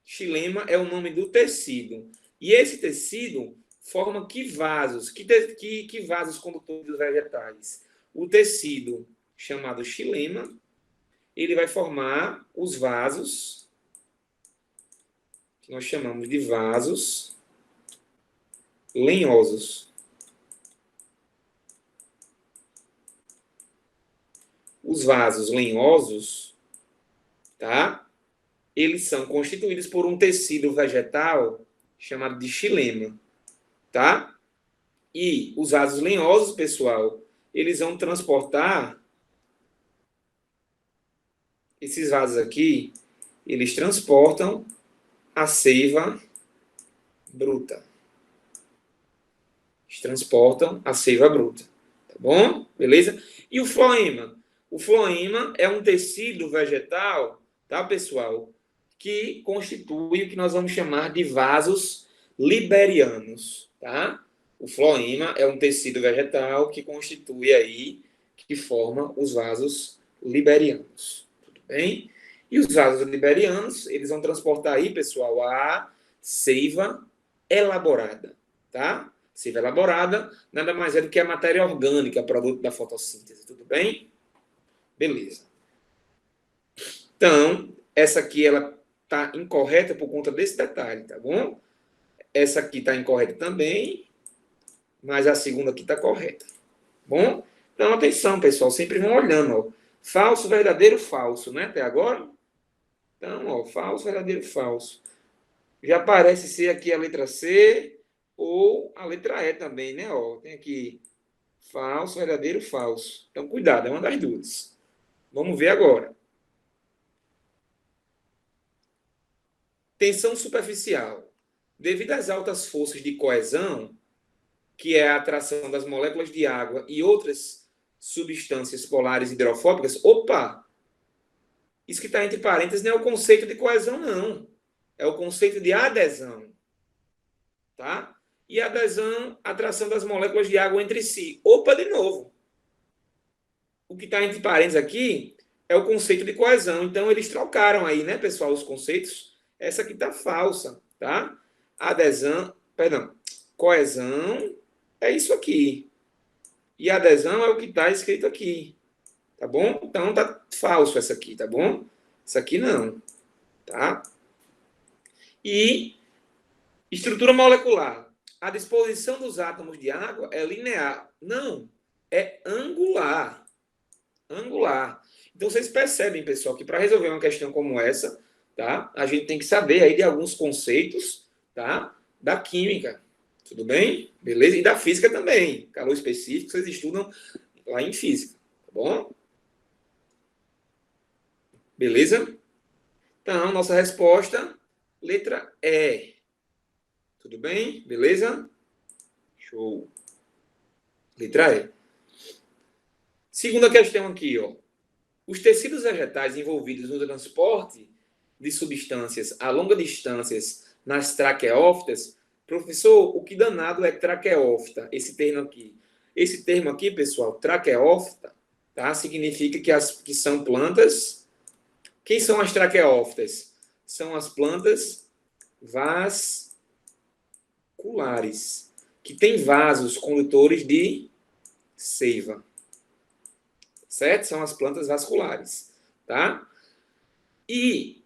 Xilema é o nome do tecido. E esse tecido forma que vasos? Que vasos condutores dos vegetais? O tecido chamado xilema, ele vai formar os vasos, que nós chamamos de vasos lenhosos. Os vasos lenhosos, tá? Eles são constituídos por um tecido vegetal chamado de xilema, tá? E os vasos lenhosos, pessoal, eles vão transportar esses vasos aqui, eles transportam a seiva bruta. Eles transportam a seiva bruta, tá bom? Beleza? E o floema? O floema é um tecido vegetal, tá, pessoal? Que constitui o que nós vamos chamar de vasos liberianos, tá? O floema é um tecido vegetal que constitui aí, que forma os vasos liberianos, tudo bem? E os vasos liberianos, eles vão transportar aí, pessoal, a seiva elaborada, tá? Seiva elaborada nada mais é do que a matéria orgânica, produto da fotossíntese, tudo bem? Beleza. Então, essa aqui, ela tá incorreta por conta desse detalhe, tá bom? Essa aqui tá incorreta também, mas a segunda aqui tá correta. Bom? Então, atenção, pessoal, sempre vão olhando, ó. Falso, verdadeiro, falso, né? Até agora? Então, ó, falso, verdadeiro, falso. Já parece ser aqui a letra C ou a letra E também, né? Ó, tem aqui falso, verdadeiro, falso. Então, cuidado, é uma das duas. Vamos ver agora. Tensão superficial. Devido às altas forças de coesão, que é a atração das moléculas de água e outras substâncias polares hidrofóbicas, opa! Isso que está entre parênteses não é o conceito de coesão, não. É o conceito de adesão. tá? E adesão, atração das moléculas de água entre si. Opa, de novo. O que está entre parênteses aqui é o conceito de coesão. Então, eles trocaram aí, né, pessoal, os conceitos. Essa aqui está falsa, tá? Adesão, perdão, coesão é isso aqui. E adesão é o que está escrito aqui, tá bom? Então, tá falso essa aqui, tá bom? Essa aqui não, tá? E estrutura molecular. A disposição dos átomos de água é linear. Não, é angular. Angular. Então, vocês percebem, pessoal, que para resolver uma questão como essa, tá? A gente tem que saber aí de alguns conceitos, tá? Da química. Tudo bem? Beleza? E da física também. Calor específico, vocês estudam lá em física. Tá bom? Beleza? Então, nossa resposta, letra E. Tudo bem? Beleza? Show. Letra E. Segunda questão aqui, ó. Os tecidos vegetais envolvidos no transporte de substâncias a longas distâncias nas traqueófitas. Professor, o que danado é traqueófita? Esse termo aqui. Esse termo aqui, pessoal, traqueófita, tá? Significa que são plantas. Quem são as traqueófitas? São as plantas vasculares, que têm vasos condutores de seiva. Certo? São as plantas vasculares, tá? E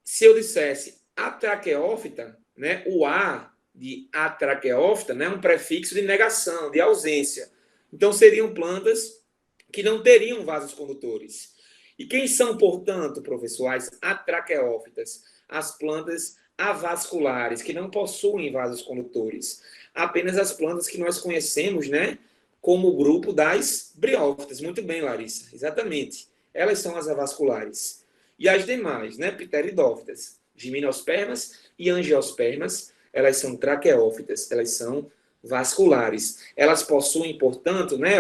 se eu dissesse atraqueófita, né, o A de atraqueófita, né, é um prefixo de negação, de ausência. Então, seriam plantas que não teriam vasos condutores. E quem são, portanto, professor, as atraqueófitas? As plantas avasculares, que não possuem vasos condutores. Apenas as plantas que nós conhecemos, né, como o grupo das briófitas. Muito bem, Larissa, exatamente. Elas são as avasculares. E as demais, né, pteridófitas, gimnospermas e angiospermas, elas são traqueófitas, elas são vasculares. Elas possuem, portanto, né,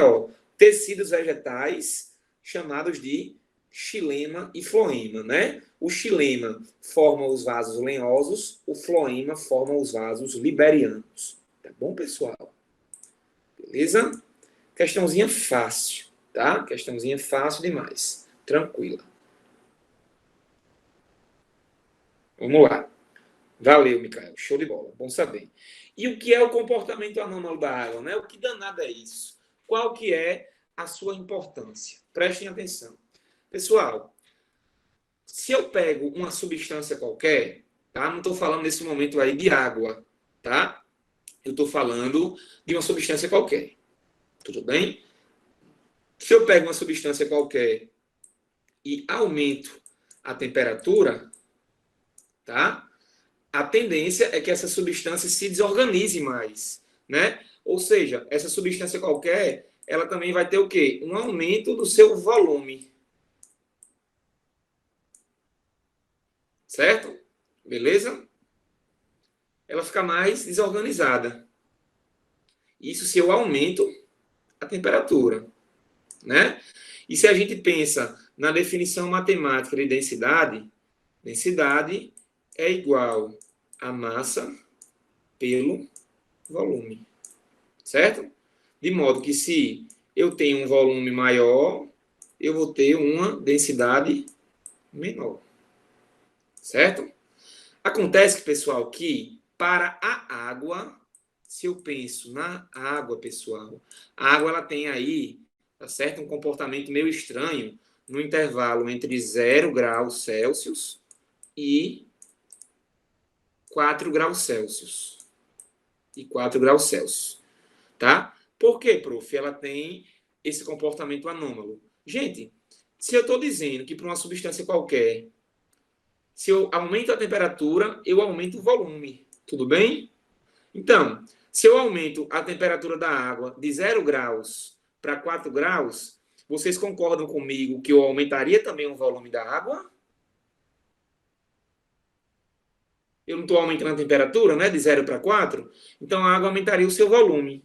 tecidos vegetais chamados de xilema e floema, né? O xilema forma os vasos lenhosos, o floema forma os vasos liberianos. Tá bom, pessoal? Beleza? Questãozinha fácil, tá? Questãozinha fácil demais. Tranquila. Vamos lá. Valeu, Micael. Show de bola. Bom saber. E o que é o comportamento anômalo da água, né? O que danado é isso? Qual que é a sua importância? Prestem atenção. Pessoal, se eu pego uma substância qualquer, tá? Não estou falando nesse momento aí de água, tá? Eu estou falando de uma substância qualquer. Tudo bem? Se eu pego uma substância qualquer e aumento a temperatura, tá? A tendência é que essa substância se desorganize mais, né? Ou seja, essa substância qualquer, ela também vai ter o quê? Um aumento do seu volume. Certo? Beleza? Ela fica mais desorganizada. Isso se eu aumento a temperatura, né? E se a gente pensa na definição matemática de densidade, densidade é igual a massa pelo volume, certo? De modo que se eu tenho um volume maior, eu vou ter uma densidade menor, certo? Acontece, pessoal, que para a água, se eu penso na água, pessoal, a água ela tem aí, tá certo? Um comportamento meio estranho no intervalo entre 0 graus Celsius e 4 graus Celsius. E 4 graus Celsius. Tá? Por quê, prof? Ela tem esse comportamento anômalo. Gente, se eu estou dizendo que para uma substância qualquer, se eu aumento a temperatura, eu aumento o volume. Tudo bem? Então, se eu aumento a temperatura da água de 0 graus para 4 graus, vocês concordam comigo que eu aumentaria também o volume da água? Eu não estou aumentando a temperatura, né, de 0 para 4? Então, a água aumentaria o seu volume,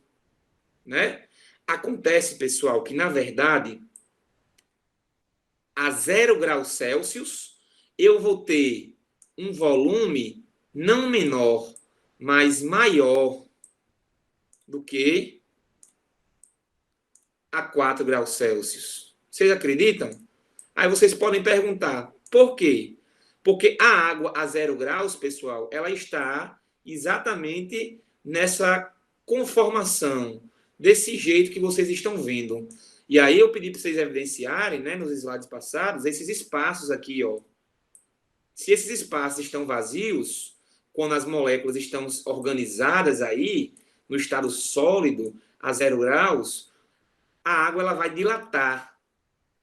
né? Acontece, pessoal, que, na verdade, a 0 graus Celsius, eu vou ter um volume não menor, mas maior do que a 4 graus Celsius. Vocês acreditam? Aí vocês podem perguntar, por quê? Porque a água a 0 graus, pessoal, ela está exatamente nessa conformação, desse jeito que vocês estão vendo. E aí eu pedi para vocês evidenciarem, né, nos slides passados, esses espaços aqui, ó. Se esses espaços estão vazios, quando as moléculas estão organizadas aí, no estado sólido, a 0 graus, a água ela vai dilatar.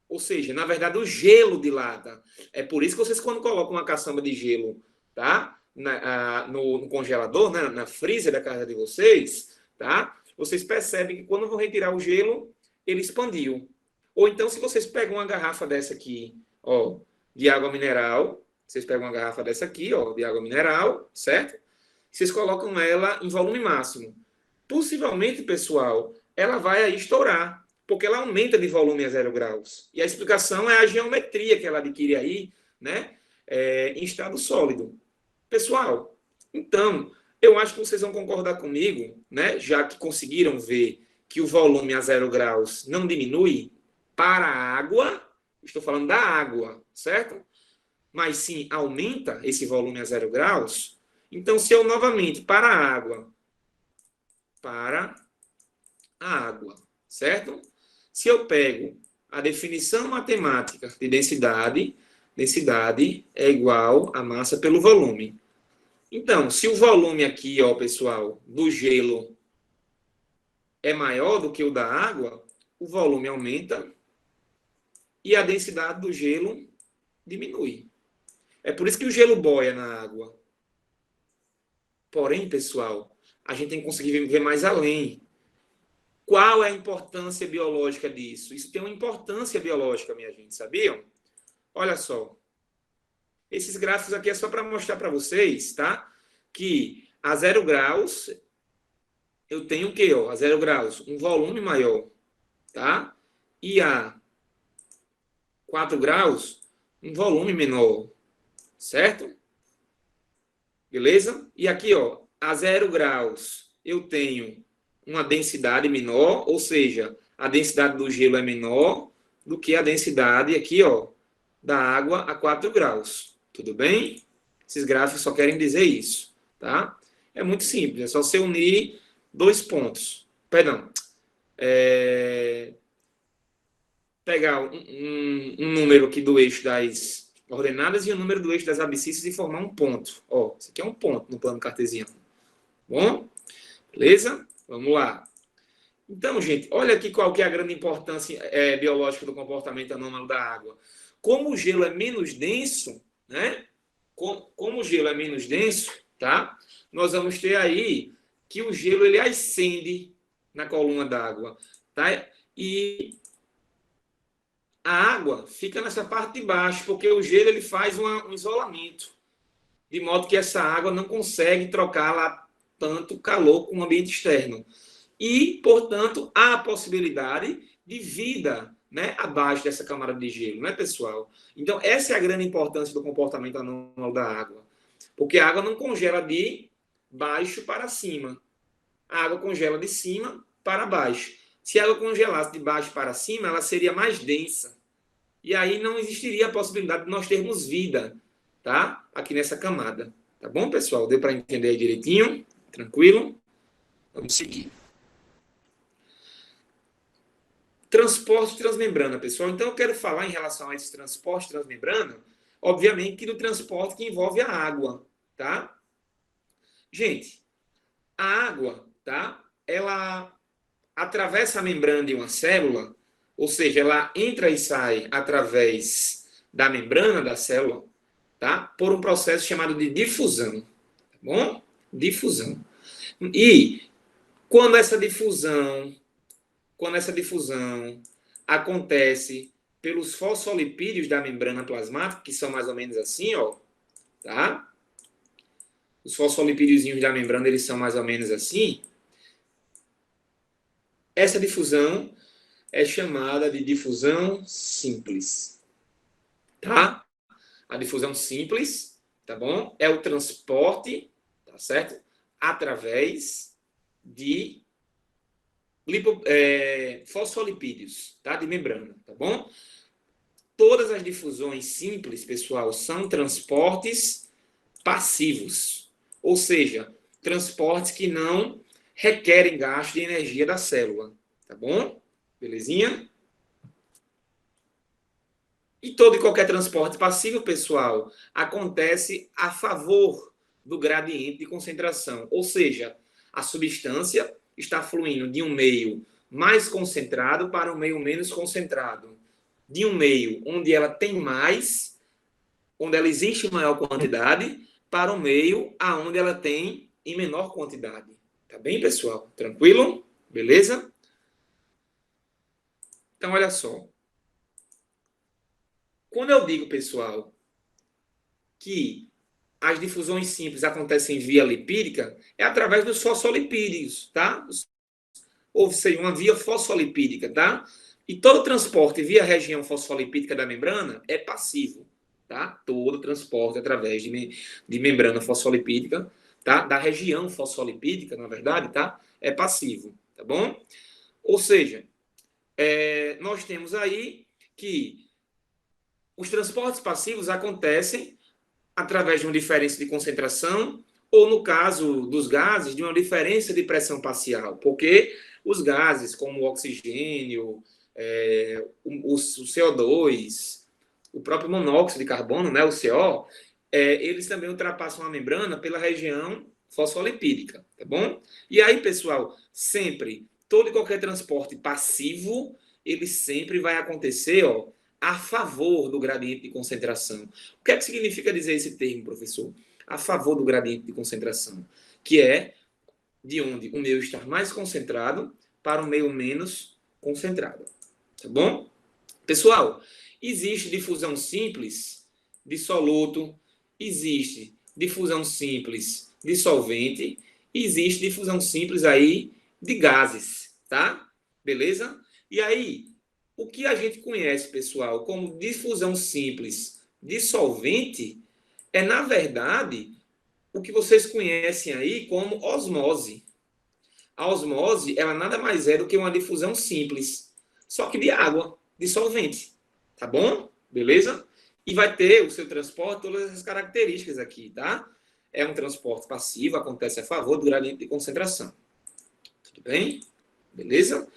Ou seja, na verdade, o gelo dilata. É por isso que vocês, quando colocam uma caçamba de gelo, tá? No congelador, né? Na freezer da casa de vocês, tá? Vocês percebem que quando vão retirar o gelo, ele expandiu. Ou então, se vocês pegam uma garrafa dessa aqui, ó, de água mineral, vocês pegam uma garrafa dessa aqui, ó, de água mineral, certo? Vocês colocam ela em volume máximo. Possivelmente, pessoal, ela vai aí estourar, porque ela aumenta de volume a 0 graus. E a explicação é a geometria que ela adquire aí, né, em estado sólido. Pessoal, então, eu acho que vocês vão concordar comigo, né, já que conseguiram ver que o volume a 0 graus não diminui para a água, estou falando da água, certo? Mas sim aumenta esse volume a 0 graus. Então, se eu novamente para a água, certo? Se eu pego a definição matemática de densidade, densidade é igual a massa pelo volume. Então, se o volume aqui, ó, pessoal, do gelo é maior do que o da água, o volume aumenta e a densidade do gelo diminui. É por isso que o gelo boia na água. Porém, pessoal, a gente tem que conseguir ver mais além. Qual é a importância biológica disso? Isso tem uma importância biológica, minha gente, sabiam? Olha só. Esses gráficos aqui é só para mostrar para vocês, tá? Que a 0 graus, eu tenho o quê? Ó? A 0 graus, um volume maior, tá? E a 4 graus, um volume menor, certo? Beleza? E aqui, ó, a 0 graus, eu tenho uma densidade menor, ou seja, a densidade do gelo é menor do que a densidade aqui, ó, da água a 4 graus. Tudo bem? Esses gráficos só querem dizer isso, tá? É muito simples, é só você unir dois pontos. Perdão. Pegar um número aqui do eixo das ordenadas e o número do eixo das abscissas e formar um ponto. Ó, isso aqui é um ponto no plano cartesiano. Bom? Beleza? Vamos lá. Então, gente, olha aqui qual que é a grande importância biológica do comportamento anômalo da água. Como o gelo é menos denso, né? Como o gelo é menos denso, tá? Nós vamos ter aí que o gelo ele ascende na coluna d'água, tá? E a água fica nessa parte de baixo, porque o gelo ele faz um isolamento, de modo que essa água não consegue trocar lá tanto calor com o ambiente externo. E, portanto, há a possibilidade de vida, né, abaixo dessa camada de gelo, né, pessoal? Então, essa é a grande importância do comportamento anômalo da água. Porque a água não congela de baixo para cima. A água congela de cima para baixo. Se a água congelasse de baixo para cima, ela seria mais densa. E aí não existiria a possibilidade de nós termos vida, tá? Aqui nessa camada. Tá bom, pessoal? Deu para entender aí direitinho? Tranquilo? Vamos seguir. Transporte transmembrana, pessoal. Então, eu quero falar em relação a esse transporte transmembrana, obviamente que do transporte que envolve a água, tá? Gente, a água, tá? Ela atravessa a membrana de uma célula, ou seja, ela entra e sai através da membrana da célula, tá? Por um processo chamado de difusão, tá bom? Difusão. E quando essa difusão acontece pelos fosfolipídios da membrana plasmática, que são mais ou menos assim, ó, tá? Os fosfolipídiozinhos da membrana, eles são mais ou menos assim. Essa difusão é chamada de difusão simples, tá? A difusão simples, tá bom? É o transporte, tá certo? através de fosfolipídios, tá? De membrana, tá bom? Todas as difusões simples, pessoal, são transportes passivos, ou seja, transportes que não requerem gasto de energia da célula, tá bom? Belezinha? E todo e qualquer transporte passivo, pessoal, acontece a favor do gradiente de concentração, ou seja, a substância está fluindo de um meio mais concentrado para um meio menos concentrado, de um meio onde ela tem mais, onde ela existe em maior quantidade, para um meio aonde ela tem em menor quantidade. Tá bem, pessoal? Tranquilo? Beleza? Então, olha só. Quando eu digo, pessoal, que as difusões simples acontecem via lipídica, é através dos fosfolipídios, tá? Ou seja, uma via fosfolipídica, tá? E todo transporte via região fosfolipídica da membrana é passivo, tá? Todo transporte através de membrana fosfolipídica, tá? Da região fosfolipídica, na verdade, tá? É passivo, tá bom? Ou seja, nós temos aí que os transportes passivos acontecem através de uma diferença de concentração, ou no caso dos gases, de uma diferença de pressão parcial, porque os gases, como o oxigênio, o CO2, o próprio monóxido de carbono, né, o CO, eles também ultrapassam a membrana pela região fosfolipídica, tá bom? E aí, pessoal, sempre, todo e qualquer transporte passivo, ele sempre vai acontecer, ó, a favor do gradiente de concentração. O que é que significa dizer esse termo, professor? A favor do gradiente de concentração, que é de onde o meio está mais concentrado para o meio menos concentrado. Tá bom? Pessoal, existe difusão simples de soluto, existe difusão simples de solvente, existe difusão simples aí de gases, tá? Beleza? E aí, o que a gente conhece, pessoal, como difusão simples de solvente é, na verdade, o que vocês conhecem aí como osmose. A osmose, ela nada mais é do que uma difusão simples, só que de água, de solvente. Tá bom? Beleza? E vai ter o seu transporte, todas essas características aqui, tá? É um transporte passivo, acontece a favor do gradiente de concentração. Tudo bem? Beleza?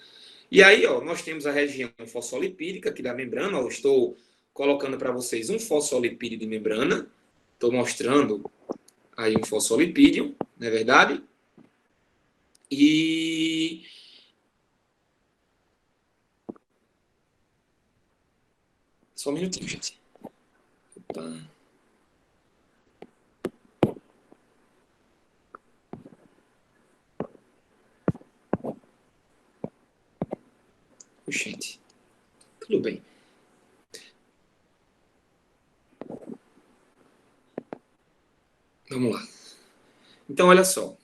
E aí, ó, nós temos a região fosfolipídica aqui da membrana. Ó, eu estou colocando para vocês um fosfolipídio de membrana. Estou mostrando aí um fosfolipídio, não é verdade? E só um minutinho, gente. Opa. Gente, tudo bem. Vamos lá. Então, olha só.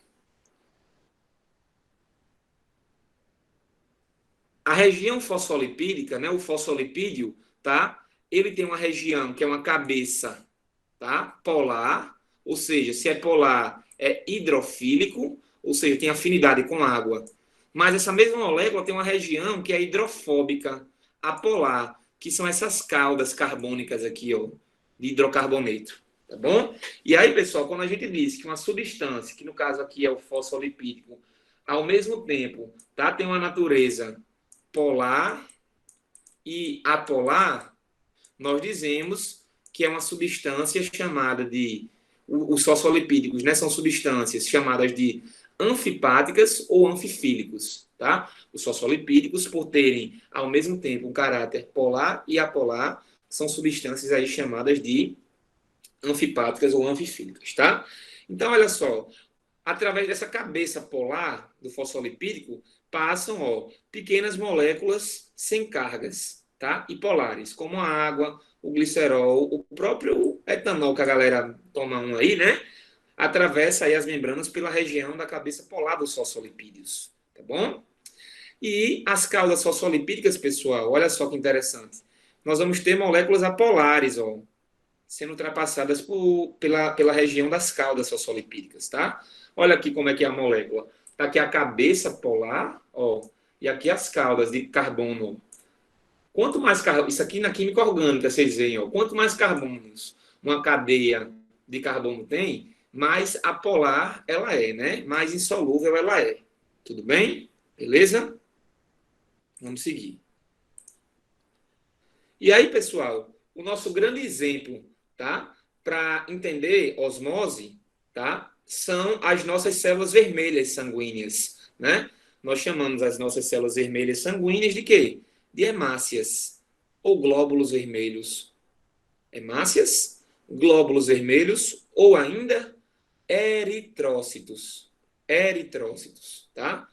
A região fosfolipídica, né, o fosfolipídio, tá? Ele tem uma região que é uma cabeça, tá? Polar, ou seja, se é polar, é hidrofílico, ou seja, tem afinidade com água. Mas essa mesma molécula tem uma região que é hidrofóbica, apolar, que são essas caudas carbônicas aqui, ó, de hidrocarboneto, tá bom? E aí, pessoal, quando a gente diz que uma substância, que no caso aqui é o fosfolipídico, ao mesmo tempo, tá, tem uma natureza polar e apolar, nós dizemos que é uma substância chamada de... Os fosfolipídicos, né, são substâncias chamadas de anfipáticas ou anfifílicos, tá? Os fosfolipídicos, por terem ao mesmo tempo um caráter polar e apolar, são substâncias aí chamadas de anfipáticas ou anfifílicas, tá? Então, olha só, através dessa cabeça polar do fosfolipídico, passam, ó, pequenas moléculas sem cargas, tá? E polares, como a água, o glicerol, o próprio etanol que a galera toma um aí, né? Atravessa aí as membranas pela região da cabeça polar dos fosfolipídios, tá bom? E as caudas fosfolipídicas, pessoal, olha só que interessante. Nós vamos ter moléculas apolares, ó, sendo ultrapassadas pela região das caudas fosfolipídicas, tá? Olha aqui como é que é a molécula. Está aqui a cabeça polar, ó, e aqui as caudas de carbono. Quanto mais carbono, isso aqui na química orgânica, vocês veem, ó, quanto mais carbonos uma cadeia de carbono tem, mais apolar ela é, né? Mais insolúvel ela é. Tudo bem? Beleza? Vamos seguir. E aí, pessoal, o nosso grande exemplo, tá? Para entender osmose, tá? São as nossas células vermelhas sanguíneas, né? Nós chamamos as nossas células vermelhas sanguíneas de quê? De hemácias ou glóbulos vermelhos. Hemácias, glóbulos vermelhos ou ainda eritrócitos. Eritrócitos, tá?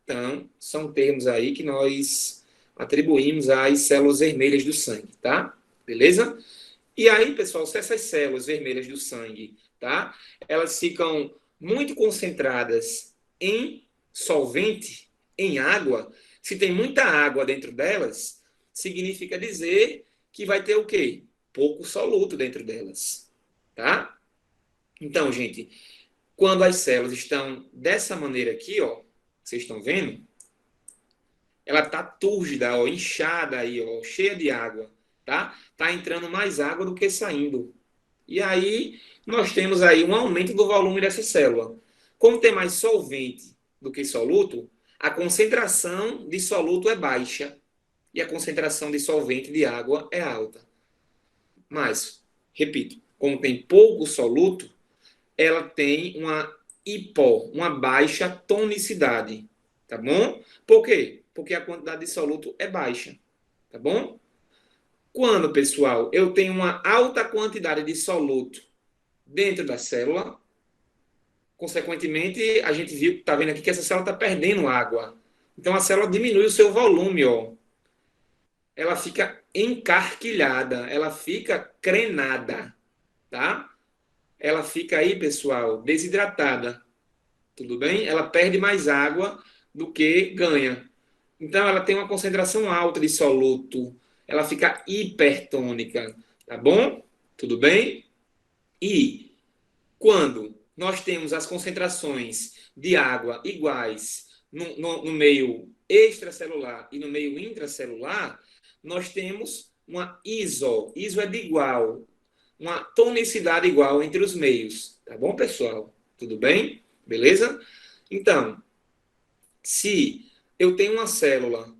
Então, são termos aí que nós atribuímos às células vermelhas do sangue, tá? Beleza? E aí, pessoal, se essas células vermelhas do sangue, tá? Elas ficam muito concentradas em solvente, em água, se tem muita água dentro delas, significa dizer que vai ter o quê? Pouco soluto dentro delas, tá? Então, gente, quando as células estão dessa maneira aqui, ó, vocês estão vendo? Ela tá túrgida, ó, inchada aí, ó, cheia de água, tá? Tá entrando mais água do que saindo. E aí nós temos aí um aumento do volume dessa célula. Como tem mais solvente do que soluto, a concentração de soluto é baixa e a concentração de solvente de água é alta. Mas, repito, como tem pouco soluto, ela tem uma baixa tonicidade, tá bom? Por quê? Porque a quantidade de soluto é baixa, tá bom? Quando, pessoal, eu tenho uma alta quantidade de soluto dentro da célula, consequentemente, a gente viu, tá vendo aqui que essa célula está perdendo água. Então, a célula diminui o seu volume, ó. Ela fica encarquilhada, ela fica crenada, tá? Ela fica aí, pessoal, desidratada. Tudo bem? Ela perde mais água do que ganha. Então, ela tem uma concentração alta de soluto. Ela fica hipertônica. Tá bom? Tudo bem? E quando nós temos as concentrações de água iguais no meio extracelular e no meio intracelular, nós temos uma iso. Iso é de igual. Uma tonicidade igual entre os meios. Tá bom, pessoal? Tudo bem? Beleza? Então, se eu tenho uma célula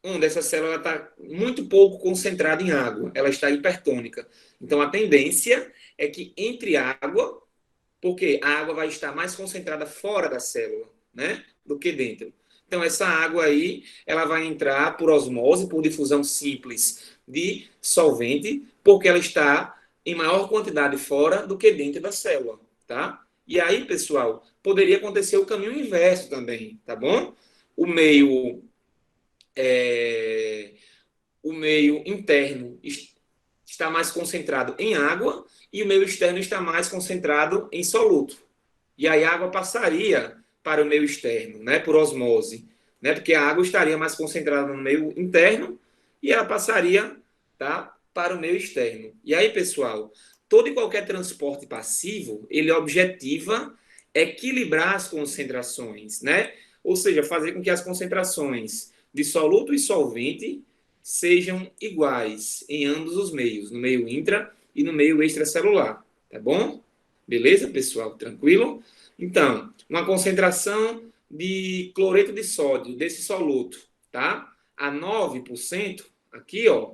onde essa célula está muito pouco concentrada em água, ela está hipertônica. Então, a tendência é que entre água, porque a água vai estar mais concentrada fora da célula, né, do que dentro. Então, essa água aí, ela vai entrar por osmose, por difusão simples de solvente, porque ela está em maior quantidade fora do que dentro da célula, tá? E aí, pessoal, poderia acontecer o caminho inverso também, tá bom? O meio, é, o meio interno está mais concentrado em água e o meio externo está mais concentrado em soluto. E aí a água passaria para o meio externo, né, por osmose, né, porque a água estaria mais concentrada no meio interno e ela passaria, tá, para o meio externo. E aí, pessoal, todo e qualquer transporte passivo, ele objetiva equilibrar as concentrações, né? Ou seja, fazer com que as concentrações de soluto e solvente sejam iguais em ambos os meios, no meio intra e no meio extracelular, tá bom? Beleza, pessoal? Tranquilo? Então, uma concentração de cloreto de sódio desse soluto, tá? A 9%, aqui, ó,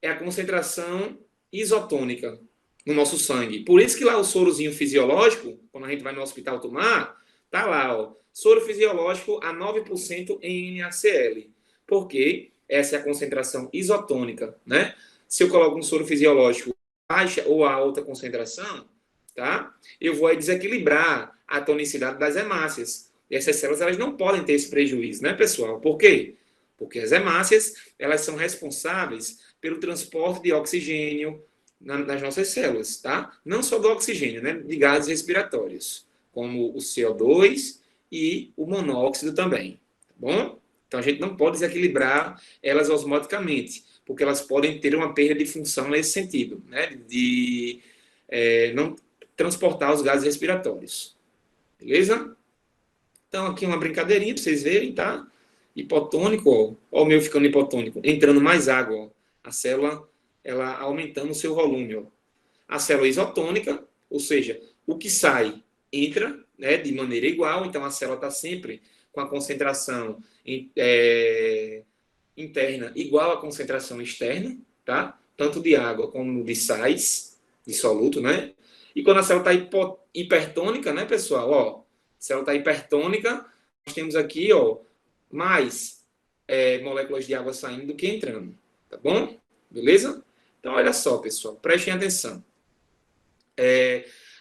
é a concentração isotônica no nosso sangue. Por isso que lá o sorozinho fisiológico, quando a gente vai no hospital tomar, tá lá, ó, soro fisiológico a 9% em NaCl. Por quê? Essa é a concentração isotônica, né? Se eu coloco um soro fisiológico baixa ou a alta concentração, tá? Eu vou desequilibrar a tonicidade das hemácias. E essas células, elas não podem ter esse prejuízo, né, pessoal? Por quê? Porque as hemácias, elas são responsáveis pelo transporte de oxigênio nas nossas células, tá? Não só do oxigênio, né? De gases respiratórios, como o CO2 e o monóxido também, tá bom? Então, a gente não pode desequilibrar elas osmoticamente, porque elas podem ter uma perda de função nesse sentido, né? De não transportar os gases respiratórios. Beleza? Então, aqui uma brincadeirinha para vocês verem, tá? Hipotônico, ó. Ó o meu ficando hipotônico. Entrando mais água, ó. A célula, ela aumentando o seu volume, ó. A célula isotônica, ou seja, o que sai entra, né, de maneira igual, então a célula está sempre com a concentração interna igual à concentração externa, tá? Tanto de água como de sais, de soluto, né? E quando a célula está hipertônica, né, pessoal? Ó, a célula está hipertônica, nós temos aqui, ó, mais moléculas de água saindo do que entrando, tá bom? Beleza? Então, olha só, pessoal, prestem atenção.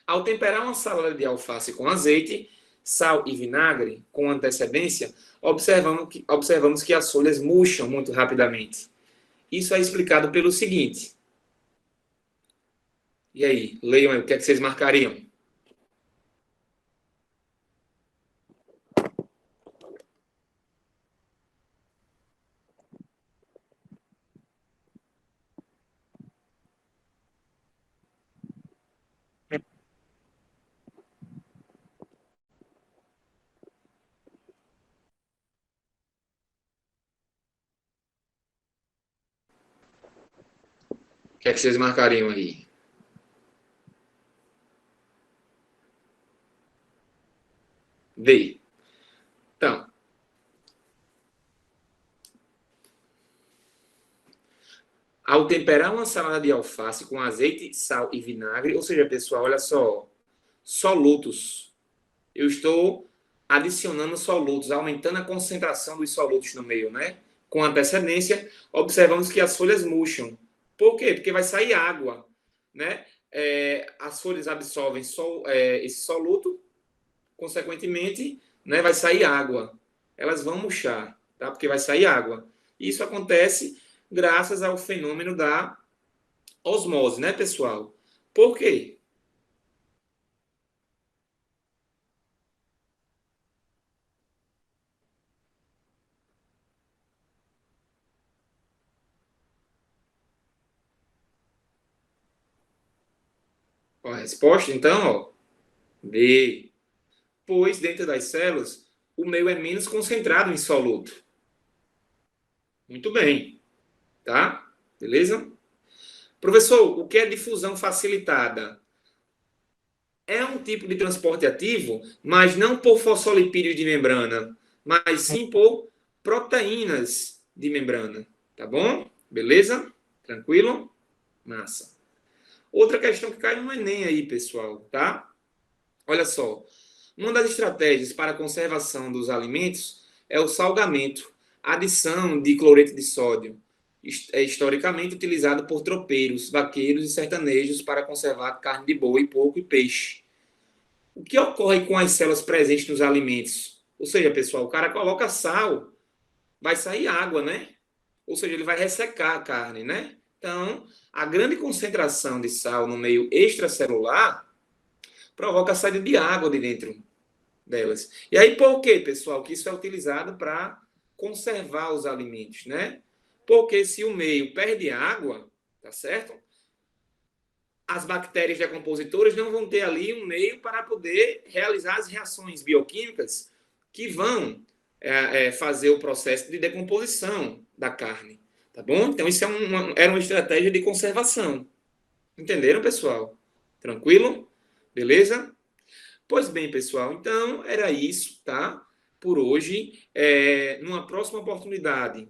Ao temperar uma salada de alface com azeite, sal e vinagre com antecedência, observamos que as folhas murcham muito rapidamente. Isso é explicado pelo seguinte. E aí, leiam aí, o que é que vocês marcariam? O que é que vocês marcariam aí? D. Então, ao temperar uma salada de alface com azeite, sal e vinagre, ou seja, pessoal, olha só, solutos. Eu estou adicionando solutos, aumentando a concentração dos solutos no meio, né? Com antecedência, observamos que as folhas murcham. Por quê? Porque vai sair água, né? As folhas absorvem esse soluto, consequentemente, né, vai sair água. Elas vão murchar, tá? Porque vai sair água. Isso acontece graças ao fenômeno da osmose, né, pessoal? Por quê? Ó, a resposta, então, ó, B. Pois dentro das células o meio é menos concentrado em soluto. Muito bem, tá? Beleza? Professor, o que é difusão facilitada? É um tipo de transporte ativo, mas não por fosfolipídios de membrana, mas sim por proteínas de membrana. Tá bom? Beleza? Tranquilo? Massa. Outra questão que cai no Enem aí, pessoal, tá? Olha só. Uma das estratégias para a conservação dos alimentos é o salgamento, adição de cloreto de sódio. É historicamente utilizado por tropeiros, vaqueiros e sertanejos para conservar carne de boi, porco e peixe. O que ocorre com as células presentes nos alimentos? Ou seja, pessoal, o cara coloca sal, vai sair água, né? Ou seja, ele vai ressecar a carne, né? Então, a grande concentração de sal no meio extracelular provoca a saída de água de dentro delas. E aí, por que, pessoal, que isso é utilizado para conservar os alimentos, né? Porque se o meio perde água, tá certo? As bactérias decompositoras não vão ter ali um meio para poder realizar as reações bioquímicas que vão fazer o processo de decomposição da carne, tá bom? Então, isso era uma estratégia de conservação. Entenderam, pessoal? Tranquilo? Beleza? Pois bem, pessoal, então era isso, tá? Por hoje. Numa próxima oportunidade,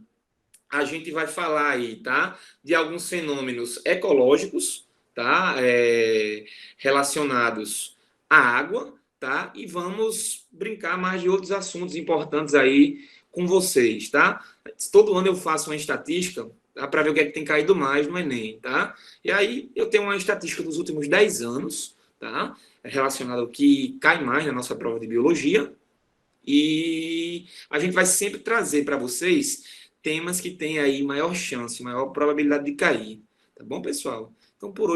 a gente vai falar aí, tá? De alguns fenômenos ecológicos, tá? Relacionados à água, tá? E vamos brincar mais de outros assuntos importantes aí com vocês, tá? Todo ano eu faço uma estatística, tá? Para ver o que é que tem caído mais no Enem, tá? E aí eu tenho uma estatística dos últimos 10 anos, tá? Relacionado ao que cai mais na nossa prova de biologia. E a gente vai sempre trazer para vocês temas que têm aí maior chance, maior probabilidade de cair. Tá bom, pessoal? Então, por hoje.